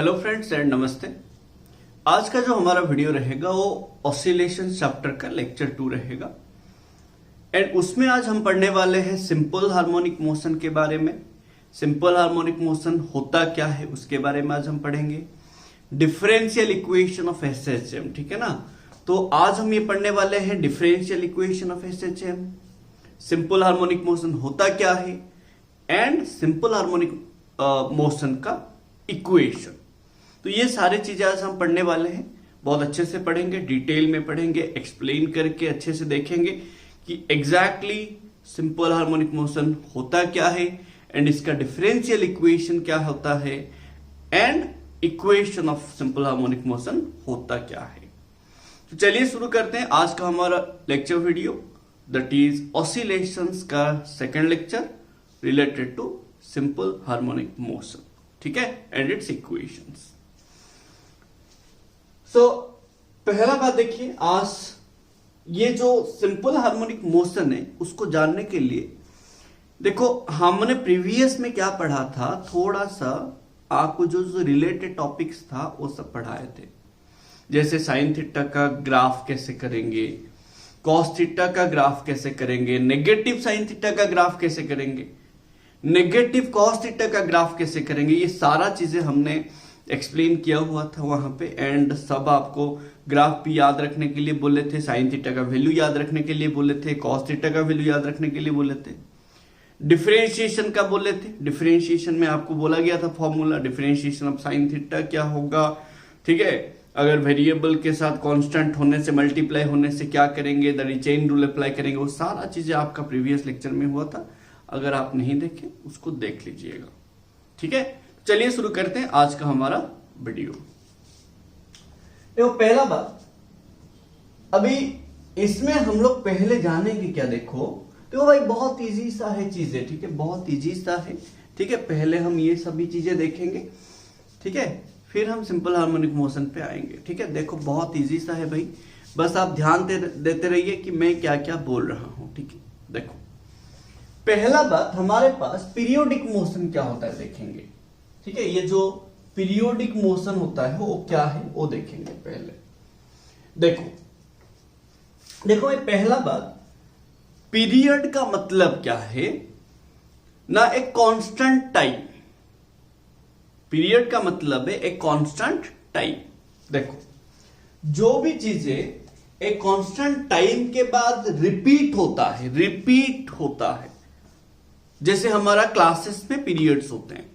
Hello friends and नमस्ते। आज का जो हमारा वीडियो रहेगा वो ऑसिलेशन चैप्टर का लेक्चर 2 रहेगा एंड उसमें आज हम पढ़ने वाले हैं सिंपल हार्मोनिक मोशन के बारे में। सिंपल हार्मोनिक मोशन होता क्या है उसके बारे में आज हम पढ़ेंगे। डिफरेंशियल इक्वेशन ऑफ एसएचएम, ठीक है ना। तो आज हम ये पढ़ने वाले हैं differential equation of SHM, simple harmonic motion होता क्या है एंड सिंपल हार्मोनिक मोशन का इक्वेशन। तो ये सारी चीजें आज हम पढ़ने वाले हैं, बहुत अच्छे से पढ़ेंगे, डिटेल में पढ़ेंगे, एक्सप्लेन करके अच्छे से देखेंगे कि एग्जैक्टली सिंपल हार्मोनिक मोशन होता क्या है एंड इसका डिफरेंशियल इक्वेशन क्या होता है and equation of simple harmonic motion होता क्या है। तो चलिए शुरू करते हैं आज का हमारा lecture video, that is oscillations का second lecture related to simple harmonic motion, ठीक है, एंड इट्स इक्वेशंस। सो पहला बात देखिए, आज ये जो सिंपल हार्मोनिक मोशन है उसको जानने के लिए देखो हमने प्रीवियस में क्या पढ़ा था, थोड़ा सा आपको जो रिलेटेड टॉपिक्स था वो सब पढ़ाए थे। जैसे साइन थीटा का ग्राफ कैसे करेंगे, कॉस थीटा का ग्राफ कैसे करेंगे, नेगेटिव साइन थीटा का ग्राफ कैसे करेंगे, नेगेटिव कॉस थीटा का ग्राफ कैसे करेंगे, ये सारा चीजें हमने एक्सप्लेन किया हुआ था वहां पे। एंड सब आपको ग्राफ भी याद रखने के लिए बोले थे, साइन थीटा का वैल्यू याद रखने के लिए बोले थे, कॉस थीटा का वैल्यू याद रखने के लिए बोले थे, डिफरेंशिएशन का बोले थे। डिफरेंशिएशन में आपको बोला गया था formula, differentiation of sine theta क्या होगा, ठीक है। अगर वेरिएबल के साथ कांस्टेंट होने से, मल्टीप्लाई होने से क्या करेंगे, द चेन रूल अप्लाई करेंगे, वो सारा चीजें आपका प्रीवियस लेक्चर में हुआ था। अगर आप नहीं देखे उसको देख लीजिएगा, ठीक है। चलिए शुरू करते हैं आज का हमारा वीडियो। देखो पहला बात, अभी इसमें हम लोग पहले जानेंगे क्या, देखो भाई बहुत इजी सा है चीजें, ठीक है, बहुत इजी सा है, ठीक है। पहले हम ये सभी चीजें देखेंगे, ठीक है, फिर हम सिंपल हार्मोनिक मोशन पे आएंगे, ठीक है। देखो बहुत इजी सा है भाई, बस आप ध्यान देते रहिए कि मैं क्या क्या बोल रहा हूं, ठीक है। देखो पहला बात, हमारे पास पीरियोडिक मोशन क्या होता है देखेंगे, ठीक है। ये जो पीरियोडिक मोशन होता है वो क्या है वो देखेंगे पहले। देखो ये पहला बात, पीरियड का मतलब क्या है ना, एक कांस्टेंट टाइम। पीरियड का मतलब है एक कांस्टेंट टाइम। देखो जो भी चीजें एक कांस्टेंट टाइम के बाद रिपीट होता है, जैसे हमारा क्लासेस में पीरियड्स होते हैं,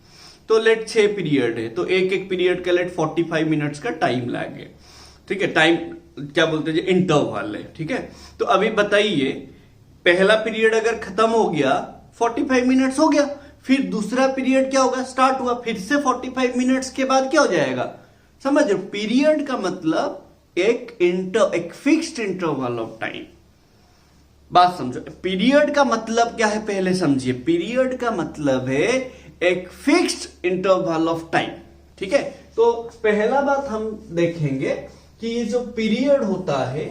तो लेट 6 पीरियड है, तो एक एक पीरियड का लेट 45 मिनट्स का टाइम लगे, ठीक है। टाइम क्या बोलते हैं, इंटरवल है, ठीक है। तो अभी बताइए, पहला पीरियड अगर खत्म हो गया 45 मिनट्स हो गया, फिर दूसरा पीरियड क्या होगा, स्टार्ट हुआ, फिर से 45 मिनट्स के बाद क्या हो जाएगा, समझ रहे। पीरियड का मतलब एक फिक्स्ड इंटरवल ऑफ टाइम। बात समझो, पीरियड का मतलब क्या है पहले समझिए। पीरियड का मतलब है एक फिक्स्ड इंटरवल ऑफ टाइम, ठीक है। तो पहला बात हम देखेंगे कि ये जो पीरियड होता है,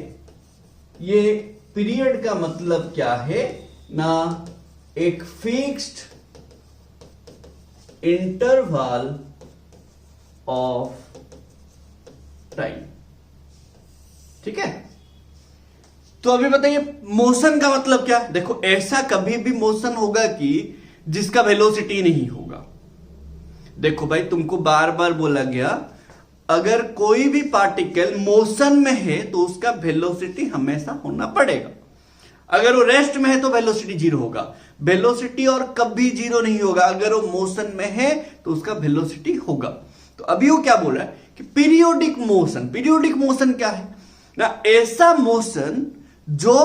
ये पीरियड का मतलब क्या है ना, एक फिक्स्ड इंटरवल ऑफ टाइम, ठीक है। तो अभी बताइए मोशन का मतलब क्या है। देखो ऐसा कभी भी मोशन होगा कि जिसका वेलोसिटी नहीं होगा। देखो भाई तुमको बार बार बोला गया, अगर कोई भी पार्टिकल मोशन में है तो उसका वेलोसिटी हमेशा होना पड़ेगा। अगर वो रेस्ट में है तो वेलोसिटी 0 होगा। वेलोसिटी और कभी 0 नहीं होगा, अगर वो मोशन में है तो उसका वेलोसिटी होगा। तो अभी वो क्या बोल रहा है कि पीरियोडिक मोशन क्या है ना, ऐसा मोशन जो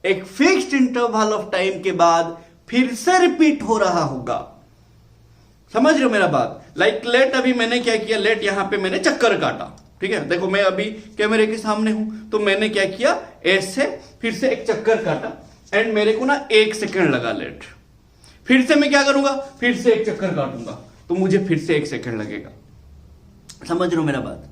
एक फिक्स्ड इंटरवल ऑफ टाइम के बाद फिर से रिपीट हो रहा होगा। समझ रहे हो मेरा बात। लाइक लेट, अभी मैंने क्या किया, लेट यहां पे मैंने चक्कर काटा, ठीक है। देखो मैं अभी कैमरे के सामने हूं, तो मैंने क्या किया, ऐसे फिर से एक चक्कर काटा एंड मेरे को ना 1 सेकंड लगा लेट। फिर से मैं क्या करूंगा, फिर से एक चक्कर काटूंगा, तो मुझे फिर से 1 सेकंड लगेगा। समझ रहे हो मेरा बात।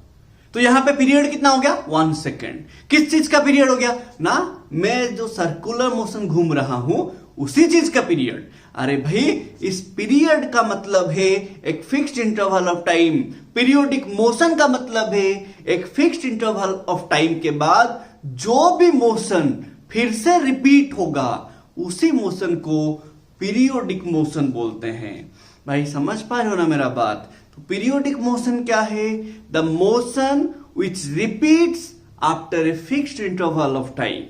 तो यहां पे पीरियड कितना हो गया, 1 सेकेंड। किस चीज का पीरियड हो गया ना, मैं जो सर्कुलर मोशन घूम रहा हूं उसी चीज का पीरियड। अरे भाई इस पीरियड का मतलब है एक fixed interval of time, periodic motion का मतलब है एक फिक्स्ड इंटरवल ऑफ टाइम के बाद जो भी मोशन फिर से रिपीट होगा उसी मोशन को पीरियोडिक मोशन बोलते हैं। भाई समझ पा रहे हो ना मेरा बात? तो पीरियोडिक मोशन क्या है? The motion which repeats after a fixed interval of time,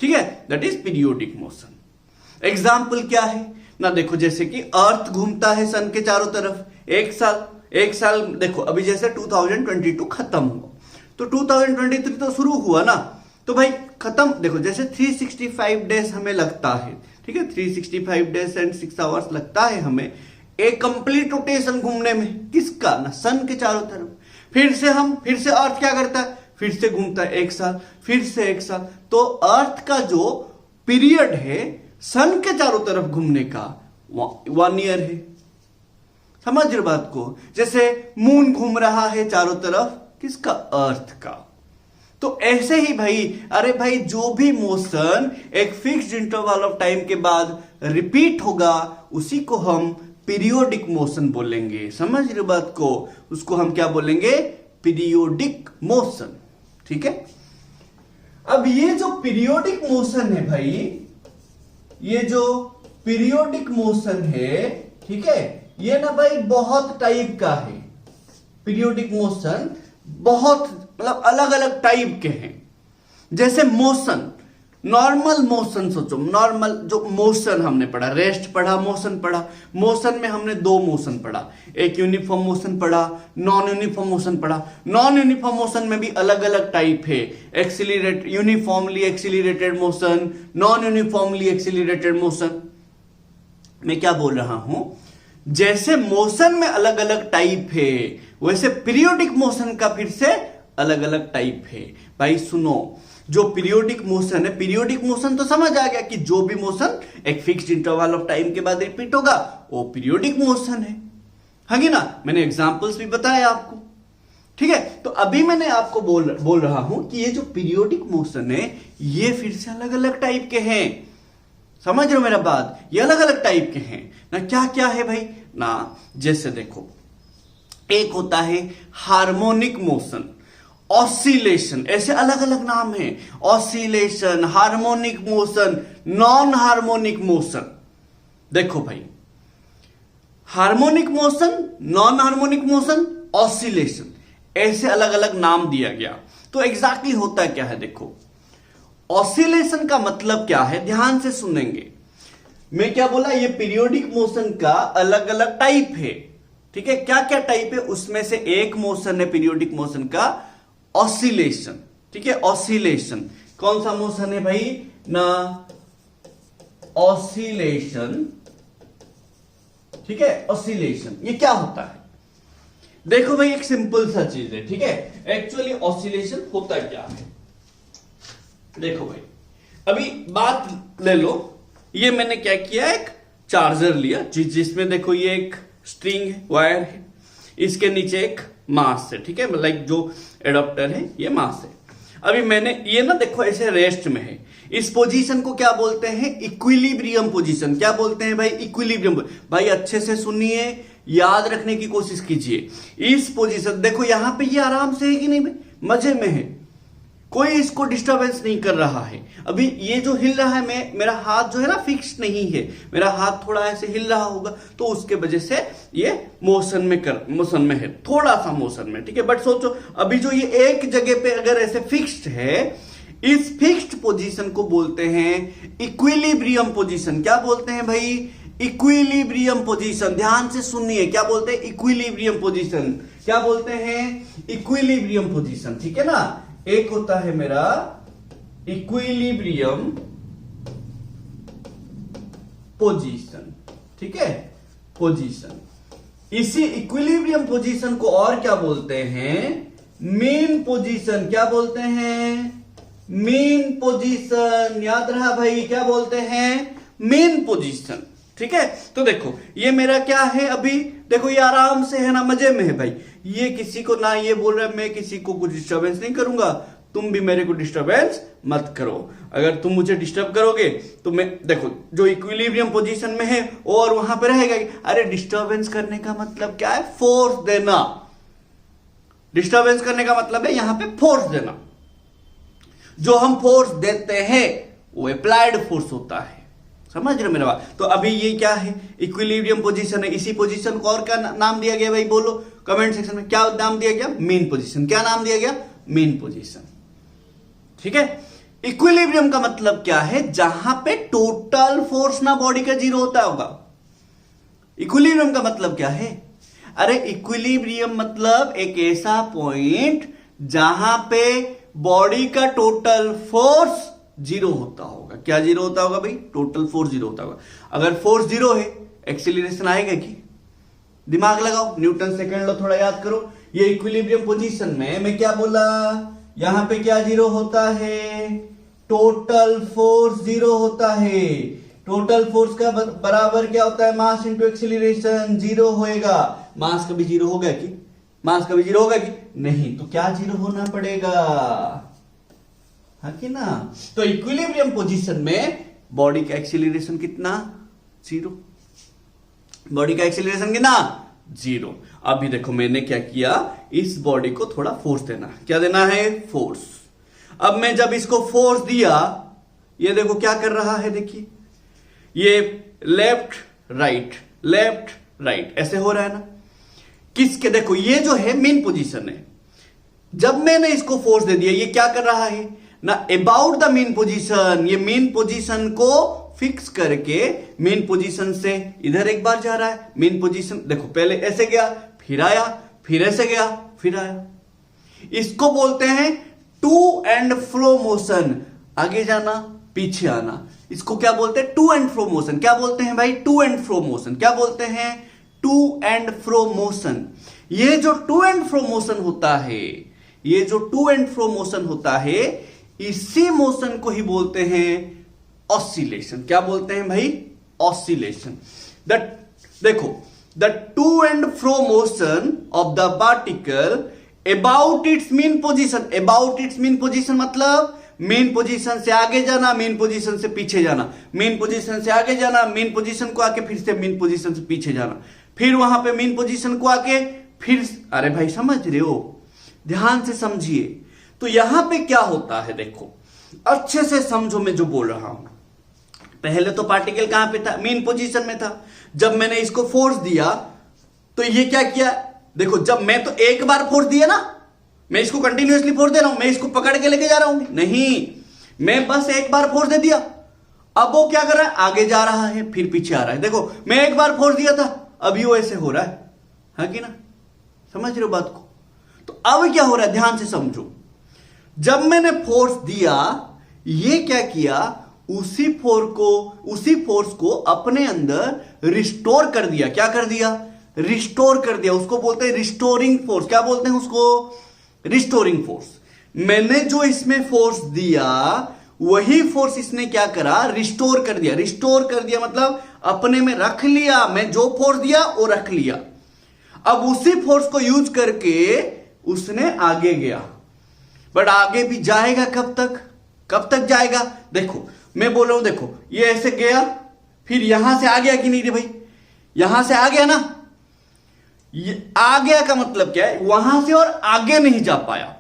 ठीक है, that is periodic motion. Example क्या है ना, देखो जैसे कि अर्थ घूमता है सन के चारों तरफ एक साल देखो अभी जैसे 2022 खत्म हुआ तो 2023 तो शुरू हुआ ना, तो भाई खत्म देखो जैसे 365 डेज हमें लगता है, ठीक है, 365 डेज एंड 6 आवर्स लगता है हमें एक कंप्लीट रोटेशन घूमने में, किसका ना, सन के चारों तरफ। फिर से अर्थ क्या करता है, फिर से घूमता है एक साल, फिर से एक साल। तो अर्थ का जो पीरियड है सन के चारों तरफ घूमने का 1 ईयर है। समझ रहे बात को? जैसे मून घूम रहा है चारों तरफ, किसका, अर्थ का। तो ऐसे ही भाई, अरे भाई जो भी मोशन एक फिक्स्ड इंटरवल ऑफ टाइम के बाद रिपीट होगा उसी को हम पीरियोडिक मोशन बोलेंगे। समझ रहे बात को? उसको हम क्या बोलेंगे, पीरियोडिक मोशन, ठीक है। अब ये जो पीरियोडिक मोशन है भाई, ये जो पीरियोडिक मोशन है, ठीक है, ये ना भाई बहुत टाइप का है। पीरियोडिक मोशन बहुत मतलब अलग अलग टाइप के हैं। जैसे मोशन, नॉर्मल मोशन सोचो, नॉर्मल जो मोशन हमने पढ़ा, रेस्ट पढ़ा, मोशन पढ़ा। मोशन में हमने 2 मोशन पढ़ा, एक यूनिफॉर्म मोशन पढ़ा, नॉन यूनिफॉर्म मोशन पढ़ा। नॉन यूनिफॉर्म मोशन में भी अलग अलग टाइप है, accelerate, uniformly accelerated motion, non uniformly accelerated motion. मैं क्या बोल रहा हूं, जैसे मोशन में अलग अलग टाइप है वैसे पीरियोडिक मोशन का फिर से अलग अलग टाइप है। भाई सुनो, जो पीरियोडिक मोशन है, पीरियोडिक मोशन तो समझ आ गया कि जो भी मोशन एक फिक्स्ड इंटरवल ऑफ टाइम के बाद रिपीट होगा वो पीरियोडिक मोशन है, हाँ ना। मैंने एग्जांपल्स भी बताया आपको, ठीक है। तो अभी मैंने आपको बोल रहा हूं कि ये जो पीरियोडिक मोशन है ये फिर से अलग अलग टाइप के हैं। समझ रहे हो मेरा बात? ये अलग अलग टाइप के हैं ना। क्या क्या है भाई ना, जैसे देखो एक होता है हार्मोनिक मोशन, ऑसिलेशन, ऐसे अलग अलग नाम है, oscillation, harmonic motion, non harmonic motion. देखो भाई, harmonic motion, non harmonic motion, oscillation, ऐसे अलग अलग नाम दिया गया। तो एग्जैक्टली होता क्या है, देखो ऑसिलेशन का मतलब क्या है, ध्यान से सुनेंगे। मैं क्या बोला, ये पीरियोडिक मोशन का अलग अलग टाइप है, ठीक है। क्या क्या टाइप है, उसमें से एक मोशन है पीरियोडिक मोशन का ऑसिलेशन, ठीक है। ऑसिलेशन कौन सा मोशन है भाई ना, ऑसिलेशन, ठीक है। ऑसिलेशन ये क्या होता है, देखो भाई एक सिंपल सा चीज है, ठीक है। एक्चुअली ऑसिलेशन होता क्या है, देखो भाई अभी बात ले लो। ये मैंने क्या किया, एक चार्जर लिया जिसमें देखो ये एक स्ट्रिंग है, वायर है, इसके नीचे एक मास है, ठीक है, लाइक जो एडाप्टर है ये मास है। अभी मैंने ये ना देखो ऐसे रेस्ट में है, इस पोजीशन को क्या बोलते हैं, इक्विलिब्रियम पोजीशन। क्या बोलते हैं भाई, इक्विलिब्रियम। भाई अच्छे से सुनिए, याद रखने की कोशिश कीजिए। इस पोजीशन देखो यहां पे ये आराम से है कि नहीं भाई, मजे में है, कोई इसको डिस्टरबेंस नहीं कर रहा है। अभी ये जो हिल रहा है, मेरा हाथ जो है ना फिक्स नहीं है, मेरा हाथ थोड़ा ऐसे हिल रहा होगा तो उसके वजह से ये मोशन में है, थोड़ा सा मोशन में, ठीक है। बट सोचो अभी जो ये एक जगह पे अगर ऐसे फिक्स्ड है, इस फिक्स्ड पोजीशन को बोलते हैं इक्विलिब्रियम पोजीशन। क्या बोलते हैं भाई, इक्विलिब्रियम पोजीशन। ध्यान से सुनिए, क्या बोलते हैं, इक्विलिब्रियम पोजीशन। क्या बोलते हैं, इक्विलिब्रियम पोजीशन, ठीक है ना। एक होता है मेरा इक्विलिब्रियम पोजीशन, ठीक है, पोजीशन। इसी इक्विलिब्रियम पोजीशन को और क्या बोलते हैं, मीन पोजीशन। क्या बोलते हैं, मीन पोजीशन। याद रहा भाई, क्या बोलते हैं, मीन पोजीशन, ठीक है। तो देखो ये मेरा क्या है, अभी देखो ये आराम से है ना, मजे में है भाई। ये किसी को ना ये बोल रहा है, मैं किसी को कुछ डिस्टर्बेंस नहीं करूंगा, तुम भी मेरे को डिस्टर्बेंस मत करो। अगर तुम मुझे डिस्टर्ब करोगे तो मैं देखो जो इक्विलिब्रियम पोजीशन में है और वहां पे रहेगा। अरे डिस्टर्बेंस करने का मतलब क्या है? फोर्स देना। डिस्टर्बेंस करने का मतलब है यहां पे फोर्स देना। जो हम फोर्स देते हैं वो अप्लाइड फोर्स होता है। समझ रहे हो मेरा बात? तो अभी ये क्या है? इक्विलिब्रियम पोजीशन है। इसी पोजीशन को और क्या नाम दिया गया भाई? बोलो कमेंट सेक्शन में। क्या नाम दिया गया? Mean position. क्या नाम दिया गया? Mean position. ठीक है। इक्विलिब्रियम का मतलब क्या है? जहां पे टोटल फोर्स ना बॉडी का जीरो होता होगा। इक्विलिब्रियम का मतलब क्या है? अरे इक्विलिब्रियम मतलब एक ऐसा पॉइंट जहां पे बॉडी का टोटल फोर्स जीरो होता होगा। क्या जीरो होता होगा भाई? टोटल फोर्स जीरो होता होगा। अगर फोर्स जीरो है एक्सीलरेशन आएगा कि? दिमाग लगाओ, न्यूटन सेकंड लॉ थोड़ा याद करो। ये इक्विलिब्रियम पोजीशन में मैं क्या बोला? यहां पे क्या जीरो होता है? टोटल फोर्स जीरो होता है। टोटल फोर्स का बराबर क्या होता है? Mass into acceleration. जीरो होएगा। मास कभी जीरो होगा कि? मास कभी जीरो होगा कि? नहीं। तो क्या जीरो होना पड़ेगा? हाँ कि ना? तो इक्विलिब्रियम पोजीशन में बॉडी का एक्सीलरेशन कितना? जीरो। बॉडी का एक्सीलरेशन कितना? जीरो। अभी देखो मैंने क्या किया, इस बॉडी को थोड़ा फोर्स देना। क्या देना है? फोर्स। अब मैं जब इसको फोर्स दिया, ये देखो क्या कर रहा है, देखिए ये लेफ्ट राइट ऐसे हो रहा है ना। किसके? देखो ये जो है मेन पोजीशन है। जब मैंने इसको फोर्स दे दिया, ये क्या कर रहा है ना? About the mean position. ये मेन पोजीशन को फिक्स करके मेन पोजीशन से इधर एक बार जा रहा है। मेन पोजीशन देखो पहले ऐसे गया, फिर आया, फिर ऐसे गया, फिर आया। इसको बोलते हैं टू एंड फ्रो मोशन। आगे जाना, पीछे आना। इसको क्या बोलते हैं? To and fro motion. क्या बोलते हैं भाई? To and fro motion. क्या बोलते हैं? To and fro motion. ये जो टू एंड फ्रो मोशन होता है, ये जो टू एंड फ्रो मोशन होता है, इसी मोशन को ही बोलते हैं ऑसिलेशन। क्या बोलते हैं भाई? ऑसिलेशन। देखो the to and fro motion of the particle about its mean position. About its mean position मतलब मेन पोजीशन से आगे जाना, मेन पोजीशन से पीछे जाना, मेन पोजीशन से आगे जाना, मेन पोजीशन को आके फिर से मेन पोजीशन से पीछे जाना, फिर वहां पे मेन पोजीशन को आके फिर। अरे भाई समझ रहे हो? ध्यान से समझिए। तो यहां पे क्या होता है देखो, अच्छे से समझो मैं जो बोल रहा हूं। पहले तो पार्टिकल कहां पे था? मेन पोजीशन में था। जब मैंने इसको फोर्स दिया तो ये क्या किया? देखो जब मैं तो एक बार फोर्स दिया ना, मैं इसको कंटिन्यूअसली फोर्स दे रहा हूं, मैं इसको पकड़ के लेके जा रहा हूं नहीं, मैं बस एक बार फोर्स दे दिया। अब वो क्या कर रहा है? आगे जा रहा है, फिर पीछे आ रहा है। देखो मैं एक बार फोर्स दिया था, अभी वो ऐसे हो रहा है कि ना? समझ रहे हो बात को? तो अब क्या हो रहा है? ध्यान से समझो। जब मैंने फोर्स दिया, ये क्या किया? उसी फोर्स को अपने अंदर रिस्टोर कर दिया। क्या कर दिया? रिस्टोर कर दिया। उसको बोलते हैं रिस्टोरिंग फोर्स। क्या बोलते हैं उसको? Restoring force. मैंने जो इसमें फोर्स दिया, वही फोर्स इसने क्या करा? रिस्टोर कर दिया। रिस्टोर कर दिया मतलब अपने में रख लिया। मैं जो फोर्स दिया वो रख लिया। अब उसी फोर्स को यूज करके उसने आगे गया। बट आगे भी जाएगा कब तक? कब तक जाएगा? देखो मैं बोल रहा हूं, देखो ये ऐसे गया, फिर यहां से आ गया कि नहीं रे भाई? यहां से आ गया ना। ये आ गया का मतलब क्या है? वहां से और आगे नहीं जा पाया।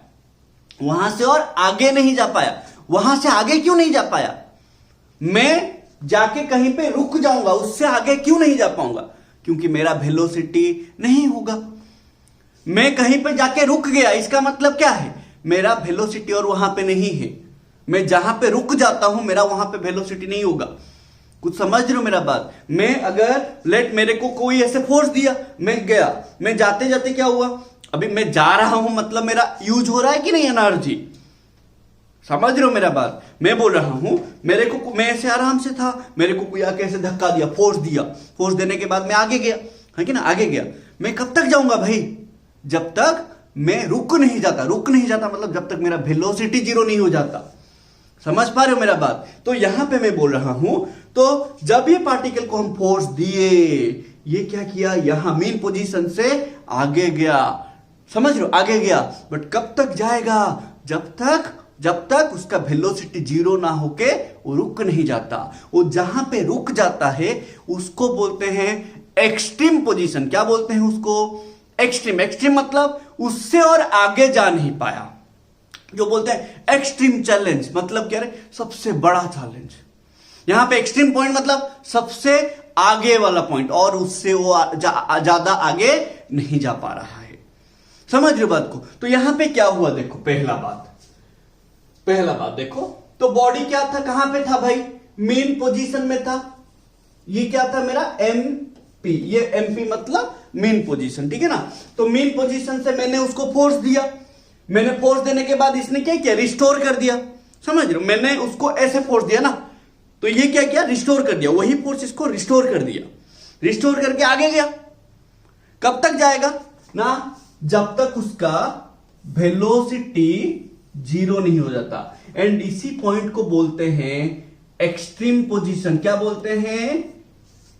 वहां से और आगे नहीं जा पाया। वहां से आगे क्यों नहीं जा पाया? मैं जाके कहीं पे रुक जाऊंगा, उससे आगे क्यों नहीं जा पाऊंगा? क्योंकि मेरा वेलोसिटी नहीं होगा। मैं कहीं पे जाके रुक गया, इसका मतलब क्या है? मेरा वेलोसिटी और वहां पे नहीं है। मैं जहां पे रुक जाता हूं, मेरा वहां पे वेलोसिटी नहीं होगा। कुछ समझ रहे हो मेरा बात? मैं अगर मेरे को कोई ऐसे फोर्स दिया, मैं गया, मैं जाते जाते क्या हुआ? अभी मैं जा रहा हूं मतलब मेरा यूज हो रहा है कि नहीं एनर्जी? समझ रहे हो मेरा बात? मैं बोल रहा हूं मैं ऐसे आराम से था, मेरे को कोई आके ऐसे धक्का दिया, फोर्स दिया। फोर्स देने के बाद मैं आगे गया, है कि ना? आगे गया। मैं कब तक जाऊंगा भाई? जब तक मैं रुक नहीं जाता। रुक नहीं जाता मतलब जब तक मेरा वेलोसिटी जीरो नहीं हो जाता। समझ पा रहे हो मेरा बात? तो यहां पे मैं बोल रहा हूं, तो जब ये पार्टिकल को हम फोर्स दिए, ये क्या किया? यहां मेन पोजीशन से आगे गया। समझ रहे हो? आगे गया। बट कब तक जाएगा? जब तक जब तक उसका वेलोसिटी जीरो ना होके वो रुक नहीं जाता। वो जहां पे रुक जाता है उसको बोलते हैं एक्सट्रीम पोजीशन। क्या बोलते हैं उसको? एक्सट्रीम। एक्सट्रीम मतलब उससे और आगे जा नहीं पाया, जो बोलते हैं एक्सट्रीम चैलेंज। मतलब क्या है? सबसे बड़ा चैलेंज। यहां पे एक्सट्रीम पॉइंट मतलब सबसे आगे वाला पॉइंट, और उससे वो ज्यादा आगे नहीं जा पा रहा है। समझ रहे बात को? तो यहां पे क्या हुआ देखो, पहला बात देखो, तो बॉडी क्या था, कहां पे था भाई? मेन पोजीशन में था। ये क्या था मेरा? एमपी। ये एमपी मतलब मेन पोजीशन, ठीक है ना? तो मेन पोजीशन से मैंने उसको फोर्स दिया। मैंने फोर्स देने के बाद इसने क्या किया? रिस्टोर कर दिया। समझ रहे हो? मैंने उसको ऐसे फोर्स दिया ना, तो ये क्या किया? रिस्टोर कर दिया। वही फोर्स इसको रिस्टोर कर दिया। रिस्टोर करके आगे गया। कब तक जाएगा ना? जब तक उसका वेलोसिटी जीरो नहीं हो जाता। एंड इसी पॉइंट को बोलते हैं एक्सट्रीम पोजीशन। क्या बोलते हैं?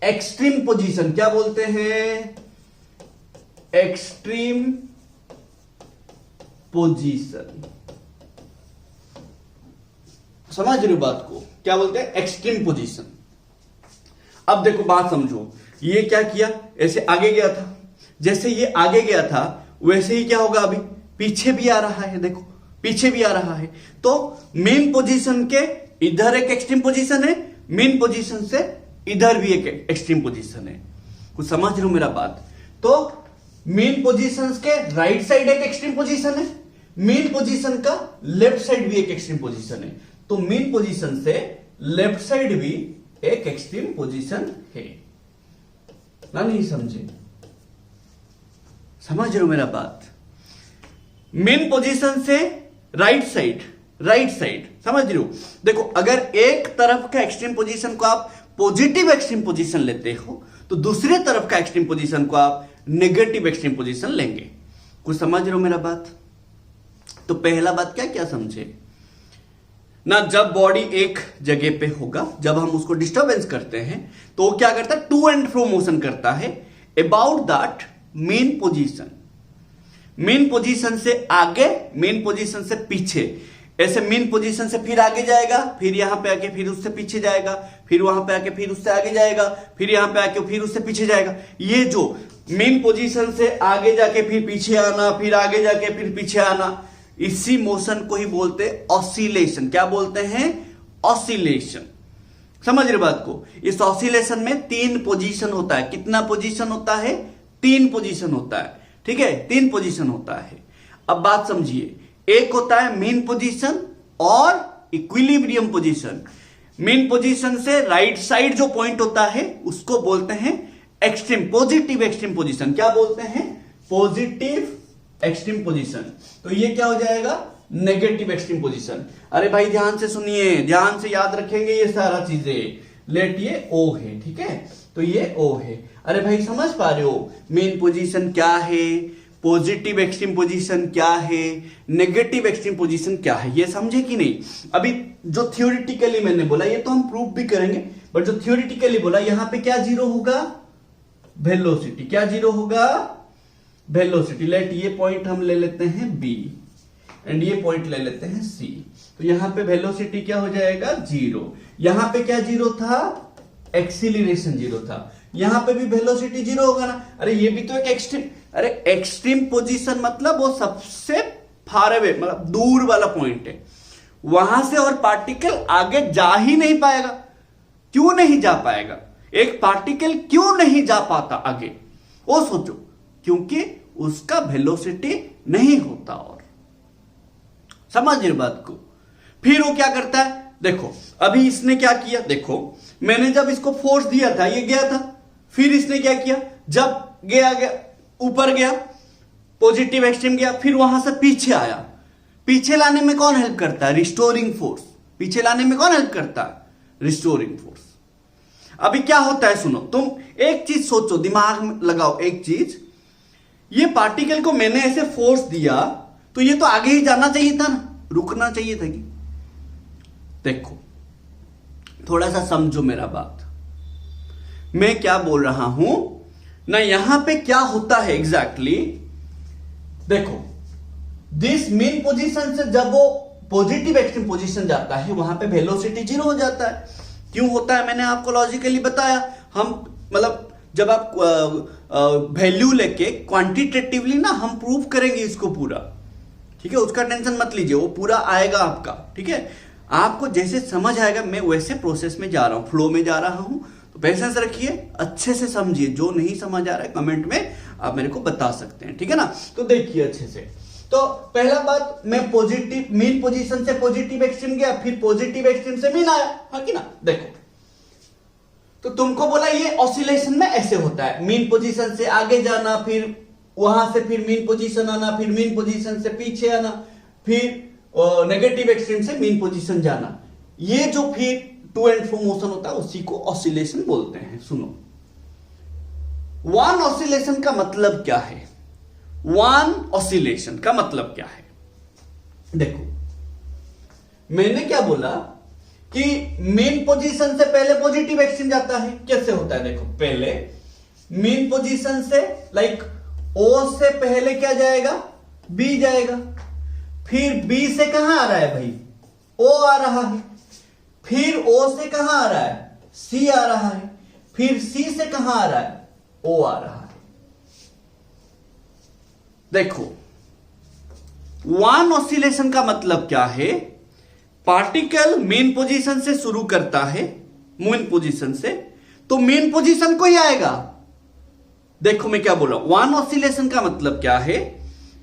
Extreme position. क्या बोलते हैं? Extreme position. समझ रहे हो बात को? क्या बोलते हैं? Extreme position. अब देखो बात समझो, ये क्या किया? ऐसे आगे गया था। जैसे ये आगे गया था वैसे ही क्या होगा? अभी पीछे भी आ रहा है। देखो पीछे भी आ रहा है। तो मेन पोजीशन के इधर एक एक्सट्रीम पोजीशन है, मेन पोजीशन से इधर भी एक एक्सट्रीम पोजीशन है। कुछ समझ रहे हो मेरा बात? तो मेन पोजीशन के राइट साइड एक एक्सट्रीम पोजीशन है, मेन पोजीशन का लेफ्ट साइड भी एक एक्सट्रीम पोजीशन है। तो मेन पोजीशन से लेफ्ट साइड भी एक एक्सट्रीम पोजीशन है ना? नहीं समझे? समझ रहे हो मेरा बात? मेन पोजीशन से राइट साइड समझ रहे हो? देखो अगर एक तरफ का एक्सट्रीम पोजीशन को आप पॉजिटिव एक्सट्रीम पोजीशन लेते हो तो दूसरे तरफ का एक्सट्रीम पोजीशन को आप नेगेटिव एक्सट्रीम पोजीशन लेंगे। कुछ समझ रहे हो मेरा बात? तो पहला बात क्या समझे ना, जब बॉडी एक जगह पे होगा, जब हम उसको डिस्टर्बेंस करते हैं तो वो क्या करता है? टू एंड फ्रो मोशन करता है about that main position. Main position से आगे, मेन पोजीशन से पीछे, ऐसे मेन पोजीशन से फिर आगे जाएगा, फिर यहां पे आके फिर उससे पीछे जाएगा, फिर वहां पे आके फिर उससे आगे जाएगा, फिर यहां पे आके फिर उससे पीछे जाएगा। ये जो मेन पोजीशन से आगे जाके फिर पीछे आना, फिर आगे जाके फिर पीछे आना, इसी मोशन को ही बोलते हैं ऑसिलेशन। क्या बोलते हैं? ऑसिलेशन। समझ रहे बात को? इस ऑसिलेशन में 3 पोजीशन होता है। कितना पोजीशन होता है? 3 पोजीशन होता है। ठीक है, 3 पोजीशन होता है। अब बात समझिए, एक होता है मेन पोजीशन और इक्विलिब्रियम पोजीशन। मेन पोजीशन से राइट साइड जो पॉइंट होता है उसको बोलते हैं एक्सट्रीम, पॉजिटिव एक्सट्रीम पोजीशन। क्या बोलते हैं? Positive extreme position. तो ये क्या हो जाएगा? Negative extreme position. अरे भाई ध्यान से सुनिए, ध्यान से याद रखेंगे ये सारा चीजें। लेट ये ओ है, ठीक है? तो ये ओ है। अरे भाई समझ पा रहे हो मेन पोजीशन क्या है, पॉजिटिव एक्सट्रीम पोजीशन क्या है, नेगेटिव एक्सट्रीम पोजीशन क्या है? ये समझे कि नहीं? अभी जो थियोरिटिकली मैंने बोला ये तो हम प्रूफ भी करेंगे, बट जो थियोरिटिकली बोला यहां पे क्या जीरो होगा? वेलोसिटी। क्या जीरो होगा? वेलोसिटी। लेट ये पॉइंट हम ले लेते हैं बी एंड ये पॉइंट ले लेते हैं सी। तो यहां पे वेलोसिटी क्या हो जाएगा? जीरो। यहां पे क्या जीरो था? एक्सीलरेशन जीरो था। यहां पे भी वेलोसिटी जीरो होगा ना? अरे ये भी तो एक एक्सट्रीम, अरे एक्सट्रीम पोजीशन मतलब वो सबसे फार अवे, मतलब दूर वाला पॉइंट है। वहां से और पार्टिकल आगे जा ही नहीं पाएगा। क्यों नहीं जा पाएगा? एक पार्टिकल क्यों नहीं जा पाता आगे? वो सोचो, क्योंकि उसका वेलोसिटी नहीं होता। और समझ रहे बात को? फिर वो क्या करता है? देखो अभी इसने क्या किया, देखो मैंने जब इसको फोर्स दिया था ये गया था, फिर इसने क्या किया? जब गया ऊपर गया, पॉजिटिव एक्सट्रीम गया, फिर वहां से पीछे आया। पीछे लाने में कौन हेल्प करता है? Restoring force. पीछे लाने में कौन हेल्प करता है? Restoring force. अभी क्या होता है सुनो, तुम एक चीज सोचो, दिमाग में लगाओ एक चीज। ये पार्टिकल को मैंने ऐसे फोर्स दिया तो ये तो आगे ही जाना चाहिए था ना, रुकना चाहिए था कि? देखो थोड़ा सा समझो मेरा बात, मैं क्या बोल रहा हूं ना। यहां पे क्या होता है एग्जैक्टली देखो, दिस मेन पोजीशन से जब वो पॉजिटिव एक्सट्रीम पोजीशन जाता है वहां पे वेलोसिटी 0 हो जाता है। क्यों होता है मैंने आपको लॉजिकली बताया। हम मतलब जब आप वैल्यू लेके क्वांटिटेटिवली ना हम प्रूव करेंगे इसको पूरा, ठीक है, उसका टेंशन मत लीजिए, वो पूरा आएगा आपका, ठीक है। आपको जैसे समझ आएगा मैं वैसे प्रोसेस में जा रहा हूं, फ्लो में जा रहा हूं, तो पेशेंस रखिए, अच्छे से समझिए। जो नहीं समझ आ रहा है कमेंट में आप मेरे को बता सकते हैं, ठीक है ना। तो देखिए अच्छे से। तो पहला बात, मैं पॉजिटिव मीन पोजीशन से पॉजिटिव एक्सट्रीम गया, फिर पॉजिटिव एक्सट्रीम से मीन आया, हाँ कि ना। देखो तो तुमको बोला ये ऑसिलेशन में ऐसे होता है, मीन पोजीशन से आगे जाना, फिर वहां से फिर मीन पोजीशन आना, फिर मीन पोजीशन से पीछे आना, फिर नेगेटिव एक्सट्रीम से मीन पोजीशन जाना। ये जो फिर टू एंड फ्रो मोशन होता है उसी को ऑसिलेशन बोलते हैं। सुनो, वन ऑसिलेशन का मतलब क्या है? वन ऑसिलेशन का मतलब क्या है? देखो मैंने क्या बोला कि मेन पोजीशन से पहले पॉजिटिव एक्सट्रीम जाता है। कैसे होता है? देखो पहले मेन पोजीशन से लाइक ओ से पहले क्या जाएगा? बी जाएगा, फिर बी से कहां आ रहा है भाई? ओ आ रहा है, फिर ओ से कहां आ रहा है? सी आ रहा है, फिर सी से कहां आ रहा है? ओ आ रहा है। देखो वन ऑसिलेशन का मतलब क्या है? पार्टिकल मेन पोजीशन से शुरू करता है, मेन पोजीशन से, तो मेन पोजीशन को ही आएगा। देखो मैं क्या बोल रहा हूं, वन ऑसिलेशन का मतलब क्या है?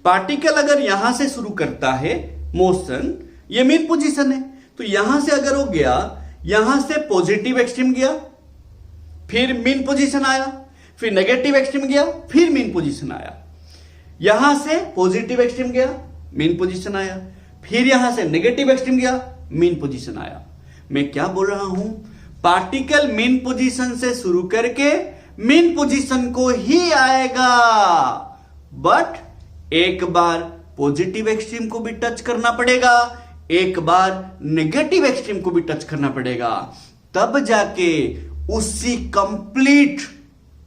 पार्टिकल अगर यहां से शुरू करता है मोशन, ये मेन पोजीशन है, तो यहां से अगर वो गया, यहां से पॉजिटिव एक्सट्रीम गया, फिर मेन पोजीशन आया, फिर नेगेटिव एक्सट्रीम गया, फिर मेन पोजीशन आया, यहां से पॉजिटिव एक्सट्रीम गया, मेन पोजीशन आया, फिर यहां से नेगेटिव एक्सट्रीम गया, मेन पोजीशन आया। मैं क्या बोल रहा हूं? पार्टिकल मेन पोजीशन से शुरू करके मेन पोजीशन को ही आएगा, बट एक बार पॉजिटिव एक्सट्रीम को भी टच करना पड़ेगा, एक बार नेगेटिव एक्सट्रीम को भी टच करना पड़ेगा, तब जाके उसी कंप्लीट,